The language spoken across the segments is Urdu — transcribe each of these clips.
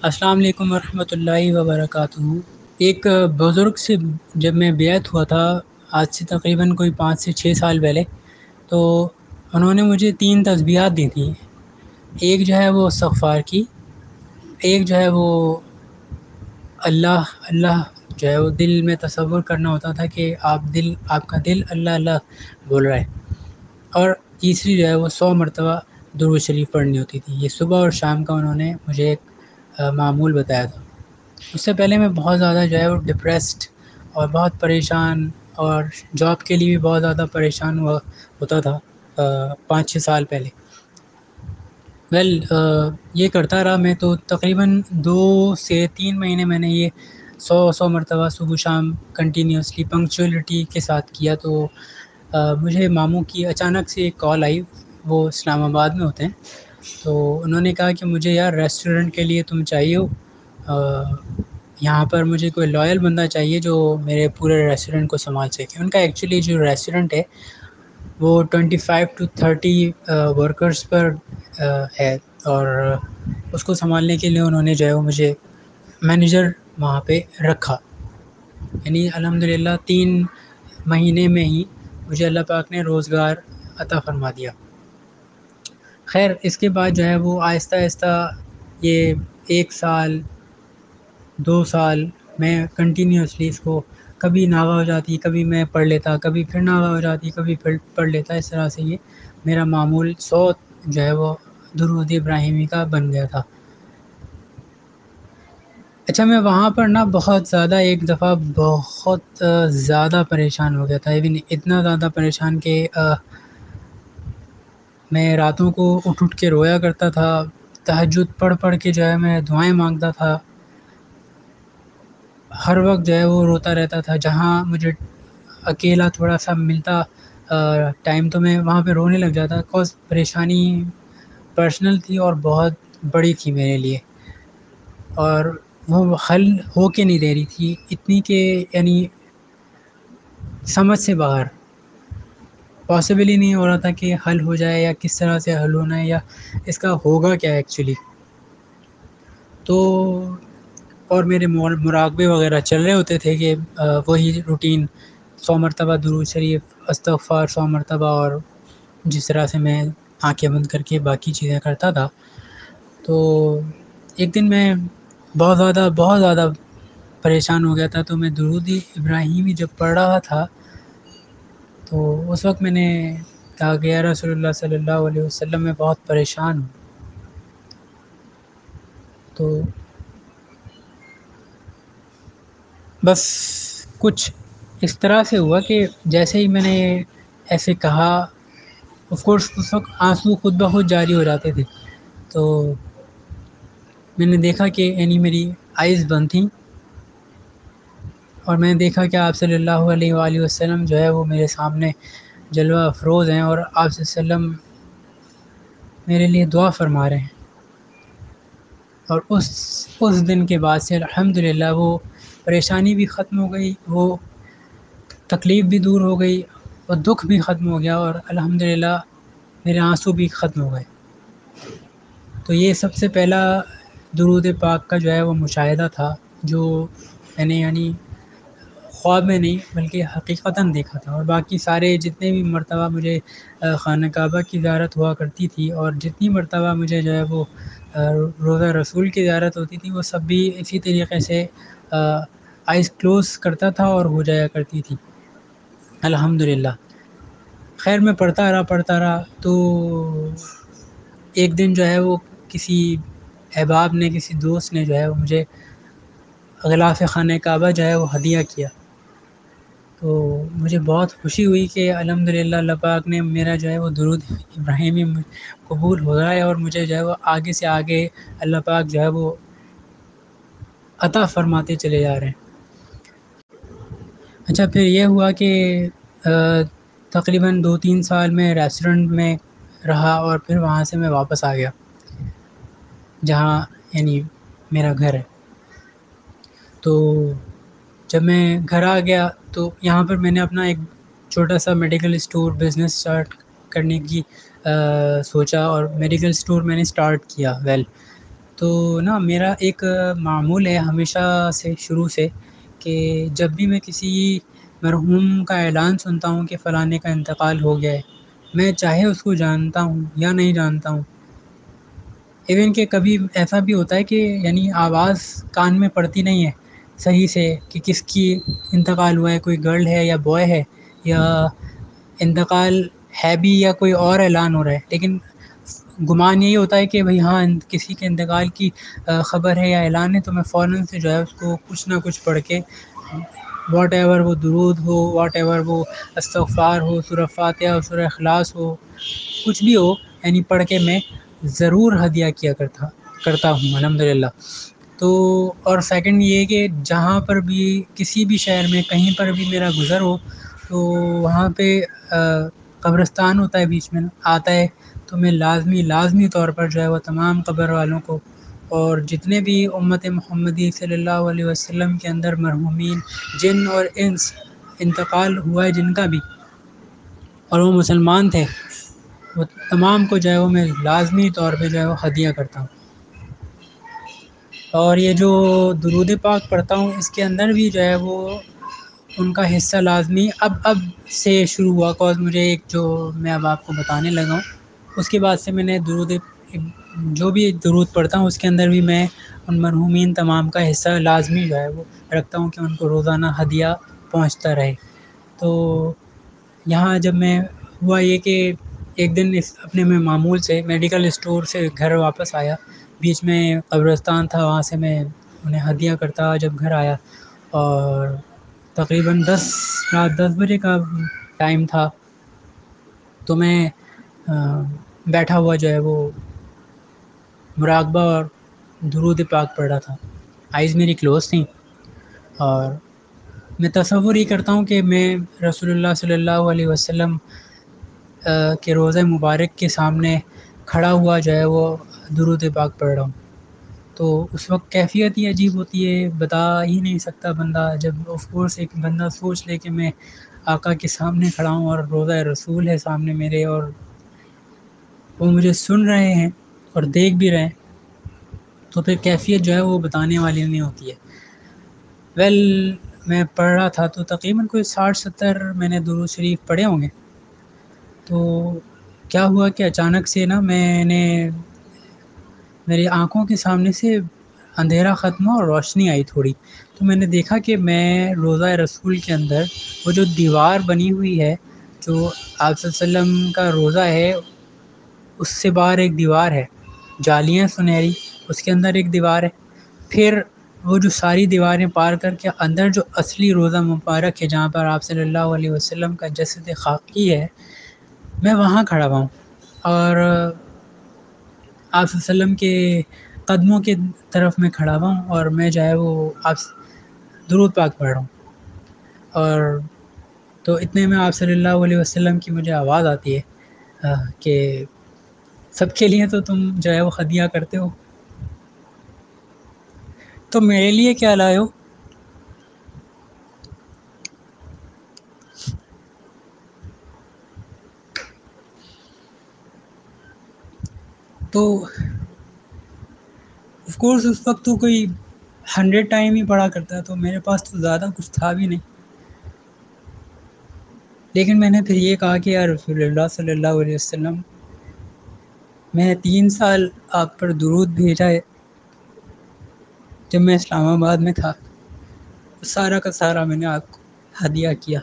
السلام علیکم ورحمۃ اللہ وبرکاتہ۔ ایک بزرگ سے جب میں بیعت ہوا تھا، آج سے تقریباً کوئی 5 سے 6 سال پہلے، تو انہوں نے مجھے 3 تسبیحات دی تھیں۔ ایک جو ہے وہ استغفار کی، ایک جو ہے وہ اللہ اللہ جو ہے وہ دل میں تصور کرنا ہوتا تھا کہ آپ کا دل اللہ اللہ بول رہا ہے، اور تیسری جو ہے وہ 100 مرتبہ درود شریف پڑھنی ہوتی تھی۔ یہ صبح اور شام کا انہوں نے مجھے ایک معمول بتایا تھا۔ اس سے پہلے میں بہت زیادہ جو ہے وہ ڈپریسڈ اور بہت پریشان، اور جاب کے لیے بھی بہت زیادہ پریشان ہوتا تھا 5 6 سال پہلے۔ یہ کرتا رہا میں، تو تقریباً 2 سے 3 مہینے میں نے یہ 100 مرتبہ صبح شام کنٹینیوسلی پنکچولیٹی کے ساتھ کیا۔ تو مجھے ماموں کی اچانک سے ایک کال آئی، وہ اسلام آباد میں ہوتے ہیں، تو انہوں نے کہا کہ مجھے یار ریسٹورنٹ کے لیے تم چاہیے ہو، یہاں پر مجھے کوئی لائل بندہ چاہیے جو میرے پورے ریسٹورنٹ کو سنبھال سکے۔ ان کا ایکچولی جو ریسٹورنٹ ہے وہ 25 to 30 ورکرز پر ہے، اور اس کو سنبھالنے کے لیے انہوں نے جو ہے وہ مجھے مینیجر وہاں پہ رکھا۔ یعنی الحمدللہ 3 مہینے میں ہی مجھے اللہ پاک نے روزگار عطا فرما دیا۔ خیر اس کے بعد جو ہے وہ آہستہ آہستہ یہ 1 سال 2 سال میں کنٹینیوسلی اس کو کبھی ناغہ ہو جاتی، کبھی میں پڑھ لیتا، کبھی پھر ناغہ ہو جاتی، کبھی پھر پڑھ لیتا۔ اس طرح سے یہ میرا معمول 100 جو ہے وہ درود ابراہیمی کا بن گیا تھا۔ اچھا، میں وہاں پر نا بہت زیادہ ایک دفعہ بہت زیادہ پریشان ہو گیا تھا، ایون اتنا زیادہ پریشان کہ میں راتوں کو اٹھ کے رویا کرتا تھا، تہجد پڑھ پڑھ کے جو ہے میں دعائیں مانگتا تھا، ہر وقت جو ہے وہ روتا رہتا تھا۔ جہاں مجھے اکیلا تھوڑا سا ملتا ٹائم تو میں وہاں پہ رونے لگ جاتا، کاز پریشانی پرسنل تھی اور بہت بڑی تھی میرے لیے، اور وہ حل ہو کے نہیں دے رہی تھی، اتنی کہ یعنی سمجھ سے باہر، پاسبل ہی نہیں ہو رہا تھا کہ حل ہو جائے، یا کس طرح سے حل ہونا ہے، یا اس کا ہوگا کیا ایکچولی۔ تو اور میرے مراقبے وغیرہ چل رہے ہوتے تھے کہ وہی روٹین 100 مرتبہ درود شریف، استغفار 100 مرتبہ، اور جس طرح سے میں آنکھیں بند کر کے باقی چیزیں کرتا تھا۔ تو ایک دن میں بہت زیادہ پریشان ہو گیا تھا، تو میں درود ابراہیمی جب پڑھ رہا تھا تو اس وقت میں نے کہا کہ یا رسول اللہ صلی اللہ علیہ وسلم میں بہت پریشان ہوں۔ تو بس کچھ اس طرح سے ہوا کہ جیسے ہی میں نے ایسے کہا، آف کورس اس وقت آنسو خود بخود جاری ہو جاتے تھے، تو میں نے دیکھا کہ یعنی میری آئیز بند تھیں، اور میں نے دیکھا کہ آپ صلی اللہ علیہ وآلہ وسلم جو ہے وہ میرے سامنے جلوہ افروز ہیں، اور آپ صلی اللہ علیہ وسلم میرے لیے دعا فرما رہے ہیں۔ اور اس دن کے بعد سے الحمدللہ وہ پریشانی بھی ختم ہو گئی، وہ تکلیف بھی دور ہو گئی، اور دکھ بھی ختم ہو گیا، اور الحمدللہ میرے آنسو بھی ختم ہو گئے۔ تو یہ سب سے پہلا درود پاک کا جو ہے وہ مشاہدہ تھا، جو میں نے یعنی خواب میں نہیں بلکہ حقیقتاً دیکھا تھا۔ اور باقی سارے جتنے بھی مرتبہ مجھے خانہ کعبہ کی زیارت ہوا کرتی تھی، اور جتنی مرتبہ مجھے جو ہے وہ روضہ رسول کی زیارت ہوتی تھی، وہ سب بھی اسی طریقے سے آئیز کلوز کرتا تھا اور ہو جایا کرتی تھی الحمدللہ۔ خیر میں پڑھتا رہا تو ایک دن جو ہے وہ کسی احباب نے، کسی دوست نے جو ہے وہ مجھے غلاف خانہ کعبہ جو ہے وہ ہدیہ کیا۔ تو مجھے بہت خوشی ہوئی کہ الحمدللہ اللہ پاک نے میرا جو ہے وہ درود ابراہیمی قبول ہو رہا ہے، اور مجھے جو ہے وہ آگے سے آگے اللہ پاک جو ہے وہ عطا فرماتے چلے جا رہے ہیں۔ اچھا، پھر یہ ہوا کہ تقریباً 2 3 سال میں ریسٹورنٹ میں رہا، اور پھر وہاں سے میں واپس آ گیا جہاں یعنی میرا گھر ہے۔ تو جب میں گھر آ گیا تو یہاں پر میں نے اپنا ایک چھوٹا سا میڈیکل اسٹور بزنس اسٹارٹ کرنے کی سوچا، اور میڈیکل اسٹور میں نے اسٹارٹ کیا۔ تو نا میرا ایک معمول ہے ہمیشہ سے شروع سے کہ جب بھی میں کسی مرحوم کا اعلان سنتا ہوں کہ فلانے کا انتقال ہو گیا ہے، میں چاہے اس کو جانتا ہوں یا نہیں جانتا ہوں، ایون کہ کبھی ایسا بھی ہوتا ہے کہ یعنی آواز کان میں پڑتی نہیں ہے صحیح سے کہ کس کی انتقال ہوا ہے، کوئی گرل ہے یا بوائے ہے، یا انتقال ہے بھی یا کوئی اور اعلان ہو رہا ہے، لیکن گمان یہی ہوتا ہے کہ بھئی ہاں کسی کے انتقال کی خبر ہے یا اعلان ہے، تو میں فوراً سے جو ہے اس کو کچھ نہ کچھ پڑھ کے واٹ ایور وہ درود ہو، واٹ ایور وہ استغفار ہو، سورہ فاتحہ ہو، سورہ اخلاص ہو، کچھ بھی ہو، یعنی پڑھ کے میں ضرور ہدیہ کیا کرتا ہوں الحمدللہ۔ تو اور سیکنڈ یہ کہ جہاں پر بھی کسی بھی شہر میں کہیں پر بھی میرا گزر ہو تو وہاں پہ قبرستان ہوتا ہے بیچ میں آتا ہے، تو میں لازمی طور پر جو ہے وہ تمام قبر والوں کو اور جتنے بھی امت محمدی صلی اللہ علیہ وسلم کے اندر مرحومین جن اور انس انتقال ہوا ہے جن کا بھی، اور وہ مسلمان تھے، وہ تمام کو جو ہے وہ میں لازمی طور پہ جو ہے وہ ہدیہ کرتا ہوں۔ اور یہ جو درود پاک پڑھتا ہوں اس کے اندر بھی جو ہے وہ ان کا حصہ لازمی اب سے شروع ہوا، کاز مجھے ایک جو میں اب آپ کو بتانے لگا ہوں اس کے بعد سے میں نے جو بھی درود پڑھتا ہوں اس کے اندر بھی میں ان مرحومین تمام کا حصہ لازمی جو ہے وہ رکھتا ہوں کہ ان کو روزانہ ہدیہ پہنچتا رہے۔ تو یہاں جب میں ہوا یہ کہ ایک دن اپنے میں معمول سے میڈیکل اسٹور سے گھر واپس آیا، بیچ میں قبرستان تھا، وہاں سے میں انہیں ہدیہ کرتا جب گھر آیا، اور تقریباً رات 10 بجے کا ٹائم تھا، تو میں بیٹھا ہوا جو ہے وہ مراقبہ اور درود پاک پڑھ رہا تھا، آئیز میری کلوز تھیں، اور میں تصور ہی کرتا ہوں کہ میں رسول اللہ صلی اللہ علیہ وسلم کے روضہ مبارک کے سامنے کھڑا ہوا جو ہے وہ درود پاک پڑھ رہا ہوں۔ تو اس وقت کیفیت ہی عجیب ہوتی ہے، بتا ہی نہیں سکتا بندہ، جب آف کورس ایک بندہ سوچ لے کہ میں آقا کے سامنے کھڑا ہوں اور روضہ رسول ہے سامنے میرے، اور وہ مجھے سن رہے ہیں اور دیکھ بھی رہے ہیں، تو پھر کیفیت جو ہے وہ بتانے والی نہیں ہوتی ہے۔ میں پڑھ رہا تھا تو تقریباً کوئی 60-70 میں نے درود شریف پڑھے ہوں گے۔ تو کیا ہوا کہ اچانک سے نا میری آنکھوں کے سامنے سے اندھیرا ختم ہوا اور روشنی آئی تھوڑی، تو میں نے دیکھا کہ میں روضہ رسول کے اندر وہ جو دیوار بنی ہوئی ہے جو آپ صلی اللہ علیہ وسلم کا روضہ ہے، اس سے باہر ایک دیوار ہے، جالیاں سنہری، اس کے اندر ایک دیوار ہے، پھر وہ جو ساری دیواریں پار کر کے اندر جو اصلی روضہ مبارک ہے جہاں پر آپ صلی اللہ علیہ وسلم کا جسد خاکی ہے، میں وہاں کھڑا ہوا ہوں، اور آپ صلی اللہ علیہ وسلم کے قدموں کے طرف میں کھڑا ہوا ہوں، اور میں جو ہے وہ آپ درود پاک پڑھ رہا ہوں، اور تو اتنے میں آپ صلی اللہ علیہ وسلم کی مجھے آواز آتی ہے کہ سب کے لیے تو تم جو ہے وہ ہدیہ کرتے ہو، تو میرے لیے کیا لائے ہو؟ تو آف کورس اس وقت تو کوئی 100 ٹائم ہی پڑھا کرتا، تو میرے پاس تو زیادہ کچھ تھا بھی نہیں، لیکن میں نے پھر یہ کہا کہ یا رسول اللہ صلی اللہ علیہ وسلم، میں نے 3 سال آپ پر درود بھیجا ہے جب میں اسلام آباد میں تھا، سارا کا سارا میں نے آپ کو ہدیہ کیا۔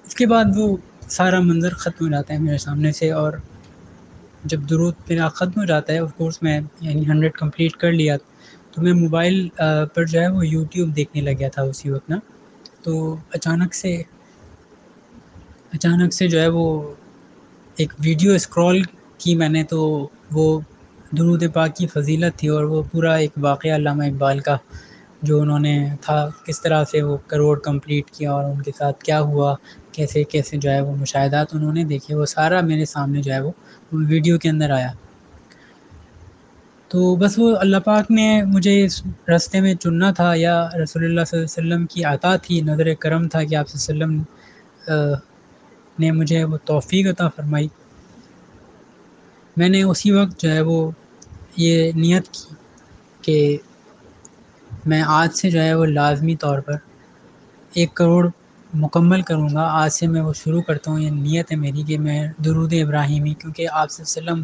اس کے بعد وہ سارا منظر ختم ہو جاتا ہے میرے سامنے سے، اور جب درود میرا ختم ہو جاتا ہے، آف کورس میں یعنی 100 کمپلیٹ کر لیا، تو میں موبائل پر جو ہے وہ یوٹیوب دیکھنے لگ گیا تھا اسی وقت نا، تو اچانک سے جو ہے وہ ایک ویڈیو اسکرول کی میں نے، تو وہ درود پاک کی فضیلت تھی، اور وہ پورا ایک واقعہ علامہ اقبال کا جو انہوں نے تھا، کس طرح سے وہ کروڑ کمپلیٹ کیا اور ان کے ساتھ کیا ہوا، کیسے کیسے جو ہے وہ مشاہدات انہوں نے دیکھے، وہ سارا میرے سامنے جو ہے وہ ویڈیو کے اندر آیا۔ تو بس وہ اللہ پاک نے مجھے اس راستے میں چننا تھا، یا رسول اللہ صلی اللہ علیہ وسلم کی عطا تھی، نظر کرم تھا کہ آپ صلی اللہ علیہ وسلم نے مجھے وہ توفیق عطا فرمائی۔ میں نے اسی وقت جو ہے وہ یہ نیت کی کہ میں آج سے جو ہے وہ لازمی طور پر 1 کروڑ مکمل کروں گا. آج سے میں وہ شروع کرتا ہوں. یہ نیت ہے میری کہ میں درود ابراہیمی، کیونکہ آپ صلی اللہ علیہ وسلم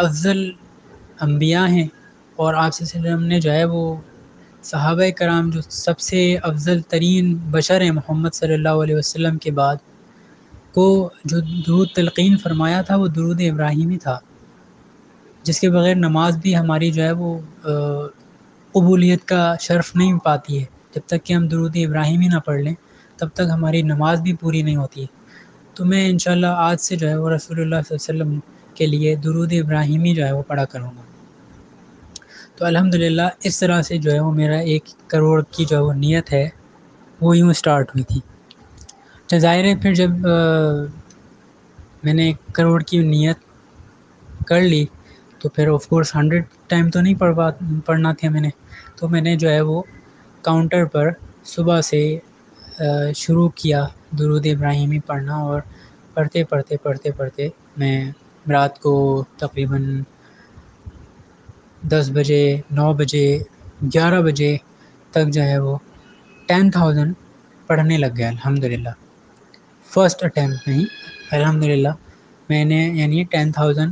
افضل انبیاء ہیں، اور آپ صلی اللہ علیہ وسلم نے جو ہے وہ صحابہ کرام جو سب سے افضل ترین بشر ہیں محمد صلی اللہ علیہ وسلم کے بعد، کو جو درود تلقین فرمایا تھا وہ درود ابراہیمی تھا، جس کے بغیر نماز بھی ہماری جو ہے وہ قبولیت کا شرف نہیں پاتی ہے. جب تک کہ ہم درود ابراہیمی نہ پڑھ لیں تب تک ہماری نماز بھی پوری نہیں ہوتی ہے. تو میں انشاءاللہ آج سے جو ہے وہ رسول اللہ صلی اللہ علیہ وسلم کے لیے درود ابراہیمی جو ہے وہ پڑھا کروں گا. تو الحمدللہ اس طرح سے جو ہے وہ میرا 1 کروڑ کی جو وہ نیت ہے وہ یوں سٹارٹ ہوئی تھی. اچھا، ظاہر ہے پھر جب میں نے 1 کروڑ کی نیت کر لی تو پھر آف کورس 100 ٹائم تو نہیں پڑھنا تھا میں نے. تو میں نے جو ہے وہ کاؤنٹر پر صبح سے شروع کیا درود ابراہیمی پڑھنا، اور پڑھتے میں رات کو تقریباً 10 بجے، 9 بجے، 11 بجے تک جو ہے وہ 10,000 پڑھنے لگ گیا. الحمدللہ فرسٹ اٹیمپٹ میں ہی الحمدللہ میں نے یعنی 10,000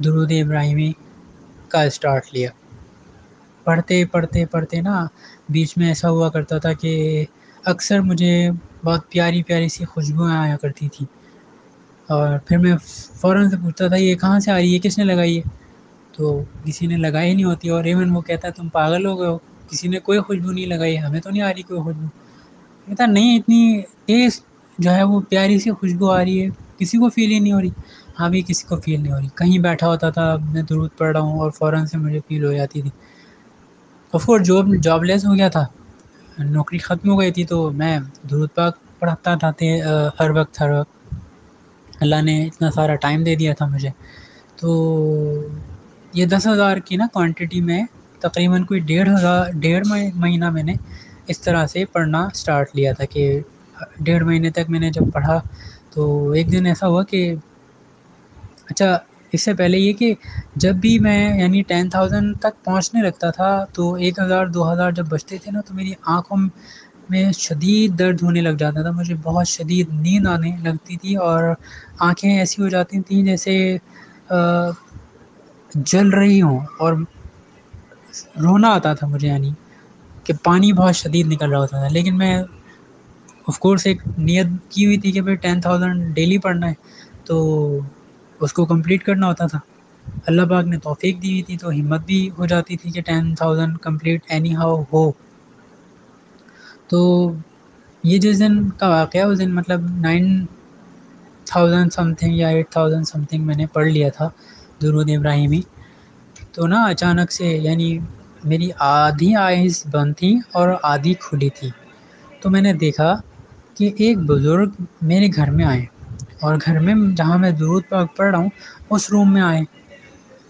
درود ابراہیمی کا اسٹارٹ لیا. پڑھتے نا بیچ میں ایسا ہوا کرتا تھا کہ اکثر مجھے بہت پیاری پیاری سی خوشبوئیں آیا کرتی تھیں، اور پھر میں فوراً سے پوچھتا تھا یہ کہاں سے آ رہی ہے، کس نے لگائی ہے؟ تو کسی نے لگائی نہیں ہوتی، اور ایون وہ کہتا ہے تم پاگل ہو گئے ہو، کسی نے کوئی خوشبو نہیں لگائی، ہمیں تو نہیں آ رہی کوئی خوشبو. کہتا نہیں، اتنی تیز جو ہے وہ پیاری سی خوشبو آ رہی ہے، کسی کو فیل ہی نہیں ہو رہی. ہاں بھی کسی کو فیل نہیں ہو رہی. کہیں بیٹھا ہوتا تھا میں درود پڑھ رہا ہوں اور فوراً سے مجھے فیل ہو جاتی تھی. آف کورس جاب لیس ہو گیا تھا، نوکری ختم ہو گئی تھی، تو میں درود پاک پڑھتا تھا ہر وقت. اللہ نے اتنا سارا ٹائم دے دیا تھا مجھے. تو یہ 10,000 کی نا کوانٹٹی میں تقریباً کوئی 1.5 مہینہ میں نے اس طرح سے پڑھنا سٹارٹ لیا تھا کہ 1.5 مہینے تک میں نے جب پڑھا تو ایک دن ایسا ہوا کہ اچھا، اس سے پہلے یہ کہ جب بھی میں یعنی 10,000 تک پہنچنے لگتا تھا تو 1,000 2,000 جب بچتے تھے نا تو میری آنکھوں میں شدید درد ہونے لگ جاتا تھا، مجھے بہت شدید نیند آنے لگتی تھی، اور آنکھیں ایسی ہو جاتی تھیں جیسے جل رہی ہوں، اور رونا آتا تھا مجھے، یعنی کہ پانی بہت شدید نکل رہا ہوتا تھا. لیکن میں آف کورس ایک نیت کی ہوئی تھی کہ بھائی 10,000 ڈیلی پڑھنا ہے، تو اس کو کمپلیٹ کرنا ہوتا تھا. اللہ پاک نے توفیق دی ہوئی تھی تو ہمت بھی ہو جاتی تھی کہ 10,000 کمپلیٹ اینی ہاؤ ہو. تو یہ جس دن کا واقعہ اس دن مطلب 9,000 سم تھنگ یا 8,000 سم تھنگ میں نے پڑھ لیا تھا درود ابراہیمی. تو نا اچانک سے یعنی میری آدھی آئیز بند تھیں اور آدھی کھلی تھی. تو میں نے دیکھا کہ ایک بزرگ میرے گھر میں آئے، اور گھر میں جہاں میں درود پاک پڑھ رہا ہوں اس روم میں آئے.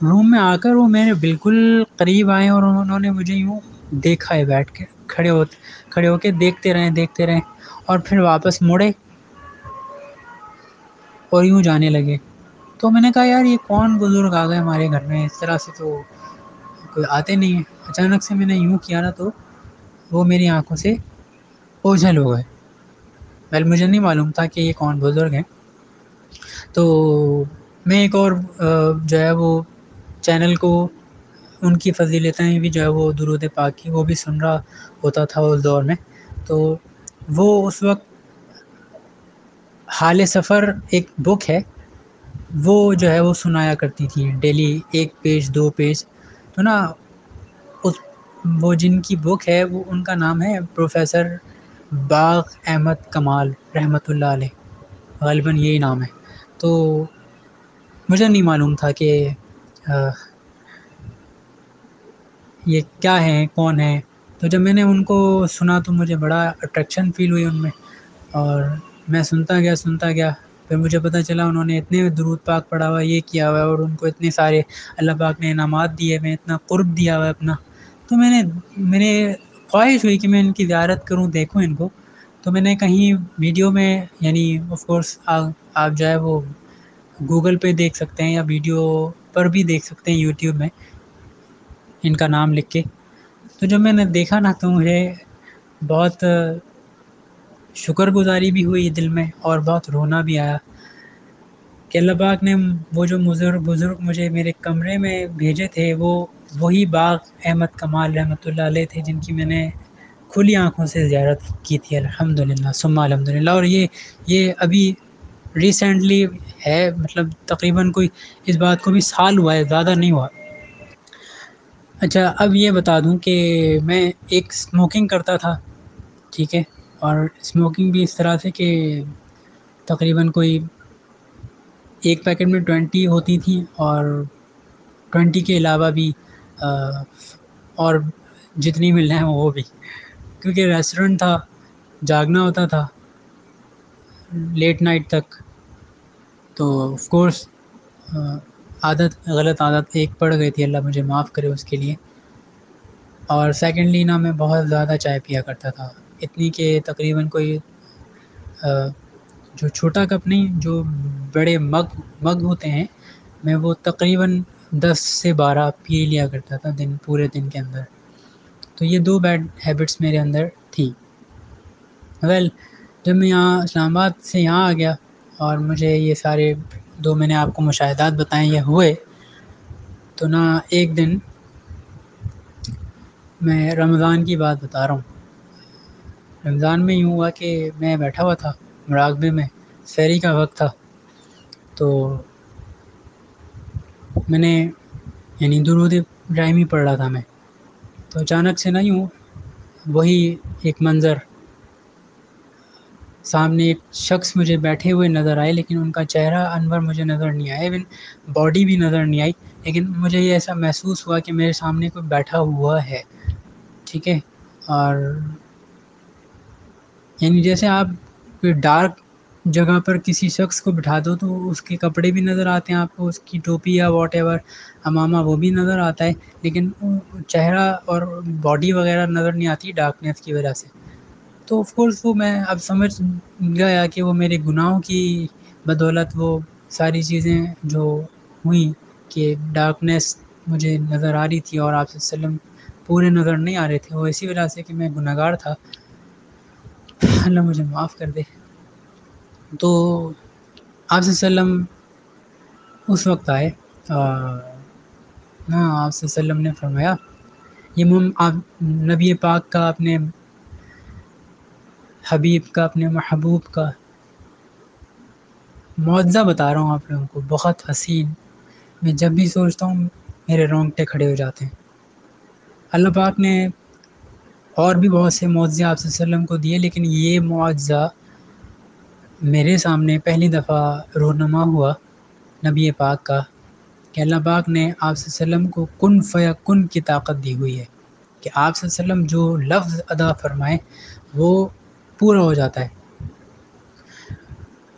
روم میں آ کر وہ میرے بالکل قریب آئے، اور انہوں نے مجھے یوں دیکھا ہے بیٹھ کے، کھڑے ہو کے دیکھتے رہے، اور پھر واپس مڑے اور یوں جانے لگے. تو میں نے کہا یار یہ کون بزرگ آ گئے ہمارے گھر میں، اس طرح سے تو کوئی آتے نہیں ہیں. اچانک سے میں نے یوں کیا نا تو وہ میری آنکھوں سے اوجھل ہو گئے. مجھے نہیں معلوم تھا کہ یہ کون بزرگ ہیں. تو میں ایک اور جو ہے وہ چینل کو ان کی فضیلتیں بھی جو ہے وہ درود پاک کی وہ بھی سن رہا ہوتا تھا اس دور میں. تو وہ اس وقت حال سفر ایک بک ہے، وہ جو ہے وہ سنایا کرتی تھی ڈیلی 1 پیج 2 پیج. تو نا اس وہ جن کی بک ہے وہ ان کا نام ہے پروفیسر باغ احمد کمال رحمۃ اللہ علیہ، غالباً یہی نام ہے. تو مجھے نہیں معلوم تھا کہ یہ کیا ہیں، کون ہیں. تو جب میں نے ان کو سنا تو مجھے بڑا اٹریکشن فیل ہوئی ان میں، اور میں سنتا گیا. پھر مجھے پتہ چلا انہوں نے اتنے درود پاک پڑھا ہوا ہے، یہ کیا ہوا ہے، اور ان کو اتنے سارے اللہ پاک نے انعامات دیے ہوئے، اتنا قرب دیا ہوا ہے اپنا. تو میرے خواہش ہوئی کہ میں ان کی زیارت کروں، دیکھوں ان کو. تو میں نے کہیں ویڈیو میں یعنی آف کورس آپ جو ہے وہ گوگل پہ دیکھ سکتے ہیں یا ویڈیو پر بھی دیکھ سکتے ہیں یوٹیوب میں. ان کا نام لکھ کے. تو جب میں نے دیکھا نا تو مجھے بہت شکر گزاری بھی ہوئی دل میں اور بہت رونا بھی آیا کہ اللہ پاک نے وہ جو بزرگ مجھے میرے کمرے میں بھیجے تھے وہ وہی باغ احمد کمال رحمۃ اللہ علیہ تھے جن کی میں نے کھلی آنکھوں سے زیارت کی تھی. الحمدللہ ثم الحمدللہ. اور یہ ابھی ریسنٹلی ہے، مطلب تقریباً کوئی اس بات کو بھی سال ہوا ہے، زیادہ نہیں ہوا. اچھا اب یہ بتا دوں کہ میں ایک اسموکنگ کرتا تھا، ٹھیک ہے، اور اسموکنگ بھی اس طرح سے کہ تقریباً کوئی ایک پیکٹ میں 20 ہوتی تھیں اور 20 کے علاوہ بھی اور جتنی مل رہے ہیں وہ بھی، کیونکہ ریسٹورنٹ تھا، جاگنا ہوتا تھا لیٹ نائٹ تک. تو آف کورس غلط عادت ایک پڑ گئی تھی، اللہ مجھے معاف کرے اس کے لیے. اور سیکنڈلی نا میں بہت زیادہ چائے پیا کرتا تھا، اتنی کہ تقریباً کوئی جو چھوٹا کپ نہیں، جو بڑے مگ ہوتے ہیں، میں وہ تقریباً 10 سے 12 پی لیا کرتا تھا پورے دن کے اندر. تو یہ 2 بیڈ ہیبٹس میرے اندر تھی. جب میں یہاں اسلام آباد سے یہاں آ گیا اور مجھے یہ سارے میں نے آپ کو مشاہدات بتائیں یہ ہوئے، تو نا ایک دن میں رمضان کی بات بتا رہا ہوں. رمضان میں یوں ہوا کہ میں بیٹھا ہوا تھا مراقبے میں، سحری کا وقت تھا. تو میں نے درود ابراہیمی پڑھ رہا تھا میں، تو اچانک سے نا یوں وہی ایک منظر سامنے، ایک شخص مجھے بیٹھے ہوئے نظر آئے، لیکن ان کا چہرہ انور مجھے نظر نہیں آیا، ایون باڈی بھی نظر نہیں آئی، لیکن مجھے یہ ایسا محسوس ہوا کہ میرے سامنے کوئی بیٹھا ہوا ہے، ٹھیک ہے. اور جیسے آپ کوئی ڈارک جگہ پر کسی شخص کو بٹھا دو تو اس کے کپڑے بھی نظر آتے ہیں آپ کو، اس کی ٹوپی یا واٹ ایور عمامہ وہ بھی نظر آتا ہے، لیکن چہرہ اور باڈی وغیرہ نظر نہیں آتی ڈارکنیس کی وجہ سے. تو آف کورس وہ میں اب سمجھ گیا کہ وہ میرے گناہوں کی بدولت وہ ساری چیزیں جو ہوئیں کہ ڈارکنیس مجھے نظر آ رہی تھی اور آپ صلی اللہ علیہ وسلم پورے نظر نہیں آ رہے تھے، وہ اسی وجہ سے کہ میں گناہ گار تھا. اللہ مجھے معاف کر دے. تو آپ صلی اللہ علیہ وسلم اس وقت آئے، ہاں آپ صلی اللہ علیہ وسلم نے فرمایا، یہ نبی پاک کا، اپنے حبیب کا، اپنے محبوب کا معجزہ بتا رہا ہوں آپ لوگوں کو، بہت حسین. میں جب بھی سوچتا ہوں میرے رونگٹے کھڑے ہو جاتے ہیں. اللہ پاک نے اور بھی بہت سے معجزے آپ صلی اللہ علیہ وسلم کو دیے، لیکن یہ معجزہ میرے سامنے پہلی دفعہ رونما ہوا نبی پاک کا، کہ اللہ پاک نے آپ صلی اللہ علیہ وسلم کو کن فیکن کی طاقت دی ہوئی ہے کہ آپ صلی اللہ علیہ وسلم جو لفظ ادا فرمائیں وہ پورا ہو جاتا ہے.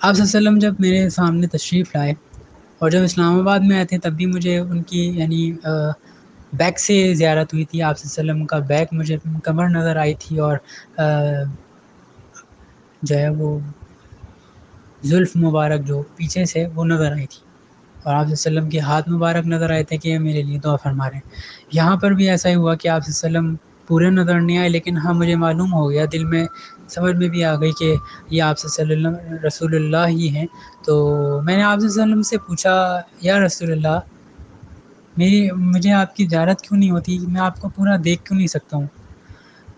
آپ صلی اللہ علیہ وسلم جب میرے سامنے تشریف لائے اور جب اسلام آباد میں آئے تھے تب بھی مجھے ان کی بیک سے زیارت ہوئی تھی. آپ صلی اللہ علیہ وسلم کا بیک مجھے کمر نظر آئی تھی اور جو ہے وہ زلف مبارک جو پیچھے سے وہ نظر آئی تھی، اور آپ صلی اللہ علیہ وسلم کے ہاتھ مبارک نظر آئے تھے کہ میرے لیے دعا فرما رہے ہیں. یہاں پر بھی ایسا ہی ہوا کہ آپ صلی اللہ علیہ وسلم پورے نظر نہیں آئے، لیکن ہاں مجھے معلوم ہو گیا، دل میں سمجھ میں بھی آ گئی کہ یہ آپ صلی اللہ علیہ وسلم رسول اللہ ہی ہیں. تو میں نے آپ صلی اللہ علیہ وسلم سے پوچھا، یا رسول اللہ مجھے آپ کی زیارت کیوں نہیں ہوتی، میں آپ کو پورا دیکھ کیوں نہیں سکتا ہوں؟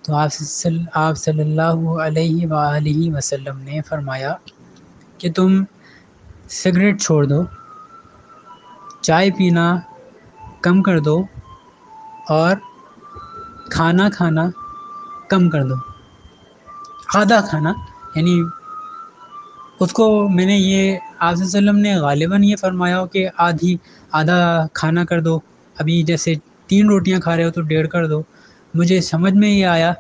تو آپ صلی اللہ علیہ وآلہ وسلم نے فرمایا کہ تم سگریٹ چھوڑ دو، چائے پینا کم کر دو، اور کھانا کم کر دو. آدھا کھانا، یعنی اس کو میں نے یہ آپ صلی اللہ علیہ وسلم نے غالباً یہ فرمایا ہو کہ آدھا کھانا کر دو. ابھی جیسے 3 روٹیاں کھا رہے ہو تو 1.5 کر دو. مجھے سمجھ میں یہ آیا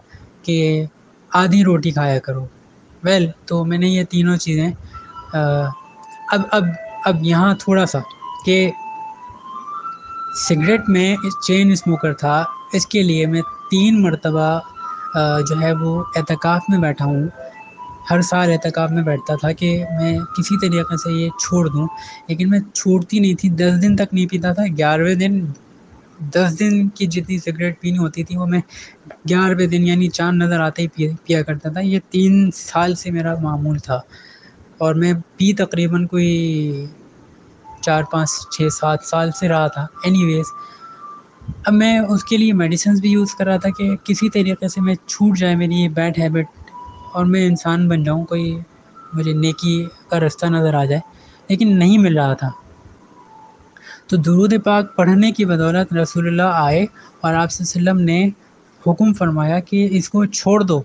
کہ آدھی روٹی کھایا کرو. تو میں نے یہ تینوں چیزیں اب یہاں تھوڑا سا کہ سگریٹ میں چین اسموکر تھا، اس کے لیے میں 3 مرتبہ جو ہے وہ اعتکاف میں بیٹھا ہوں. ہر سال اعتکاف میں بیٹھتا تھا کہ میں کسی طریقے سے یہ چھوڑ دوں، لیکن میں چھوڑتی نہیں تھی. 10 دن تک نہیں پیتا تھا، 11ویں دن 10 دن کی جتنی سگریٹ پینی ہوتی تھی وہ میں 11ویں دن یعنی چاند نظر آتے ہی پیا کرتا تھا. یہ 3 سال سے میرا معمول تھا اور میں پی تقریباً کوئی 4 5 6 7 سال سے رہا تھا. اینی ویز اب میں اس کے لیے میڈیسنز بھی یوز کر رہا تھا کہ کسی طریقے سے میں چھوٹ جائے میری یہ بیڈ ہیبٹ اور میں انسان بن جاؤں, کوئی مجھے نیکی کا رستہ نظر آ جائے, لیکن نہیں مل رہا تھا. تو درود پاک پڑھنے کی بدولت رسول اللہ آئے اور آپ صلی اللہ علیہ وسلم نے حکم فرمایا کہ اس کو چھوڑ دو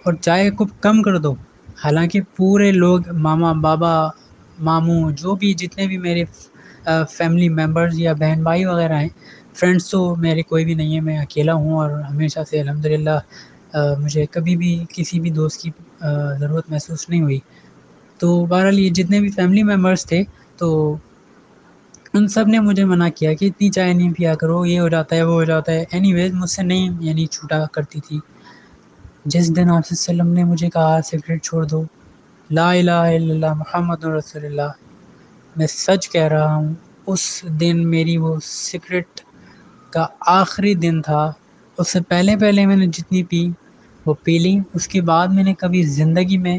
اور چائے کو کم کر دو. حالانکہ پورے لوگ ماما بابا ماموں جو بھی جتنے بھی میرے فیملی ممبرز یا بہن بھائی وغیرہ ہیں, فرینڈس تو میرے کوئی بھی نہیں ہے, میں اکیلا ہوں اور ہمیشہ سے الحمدللہ مجھے کبھی بھی کسی بھی دوست کی ضرورت محسوس نہیں ہوئی. تو بہرحال یہ جتنے بھی فیملی ممبرس تھے تو ان سب نے مجھے منع کیا کہ اتنی چائے نہیں پیا کرو, یہ ہو جاتا ہے وہ ہو جاتا ہے. اینی ویز مجھ سے نہیں یعنی چھوٹا کرتی تھی. جس دن آپ صلی اللہ علیہ وسلم نے مجھے کہا سگریٹ چھوڑ دو, لا الہ الا اللہ محمد رسول اللہ, میں سچ کہہ رہا ہوں اس دن میری وہ سگریٹ کا آخری دن تھا. اس سے پہلے میں نے جتنی پی وہ پی لی. اس کے بعد میں نے کبھی زندگی میں,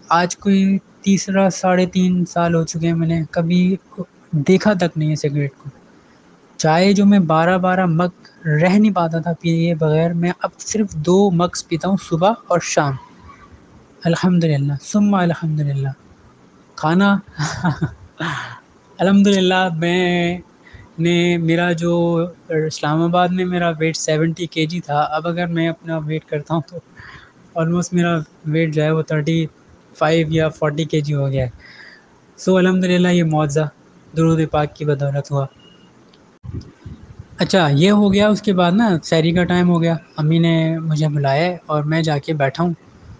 آج کوئی تیسرا 3.5 سال ہو چکے ہیں, میں نے کبھی دیکھا تک نہیں ہے سگریٹ کو. چائے جو میں 12 مگ رہ نہیں پاتا تھا پیے بغیر, میں اب صرف 2 مگس پیتا ہوں صبح اور شام. الحمد للہ ثم الحمد للہ. کھانا الحمد للہ میں نے میرا جو اسلام آباد میں میرا ویٹ 70 kg تھا, اب اگر میں اپنا ویٹ کرتا ہوں تو آلموسٹ میرا ویٹ جو ہے وہ 35 یا 40 kg ہو گیا ہے. سو الحمد للہ یہ معجزہ درود پاک کی بدولت ہوا. اچھا یہ ہو گیا. اس کے بعد نا سحری کا ٹائم ہو گیا, امی نے مجھے بلایا اور میں جا کے بیٹھا ہوں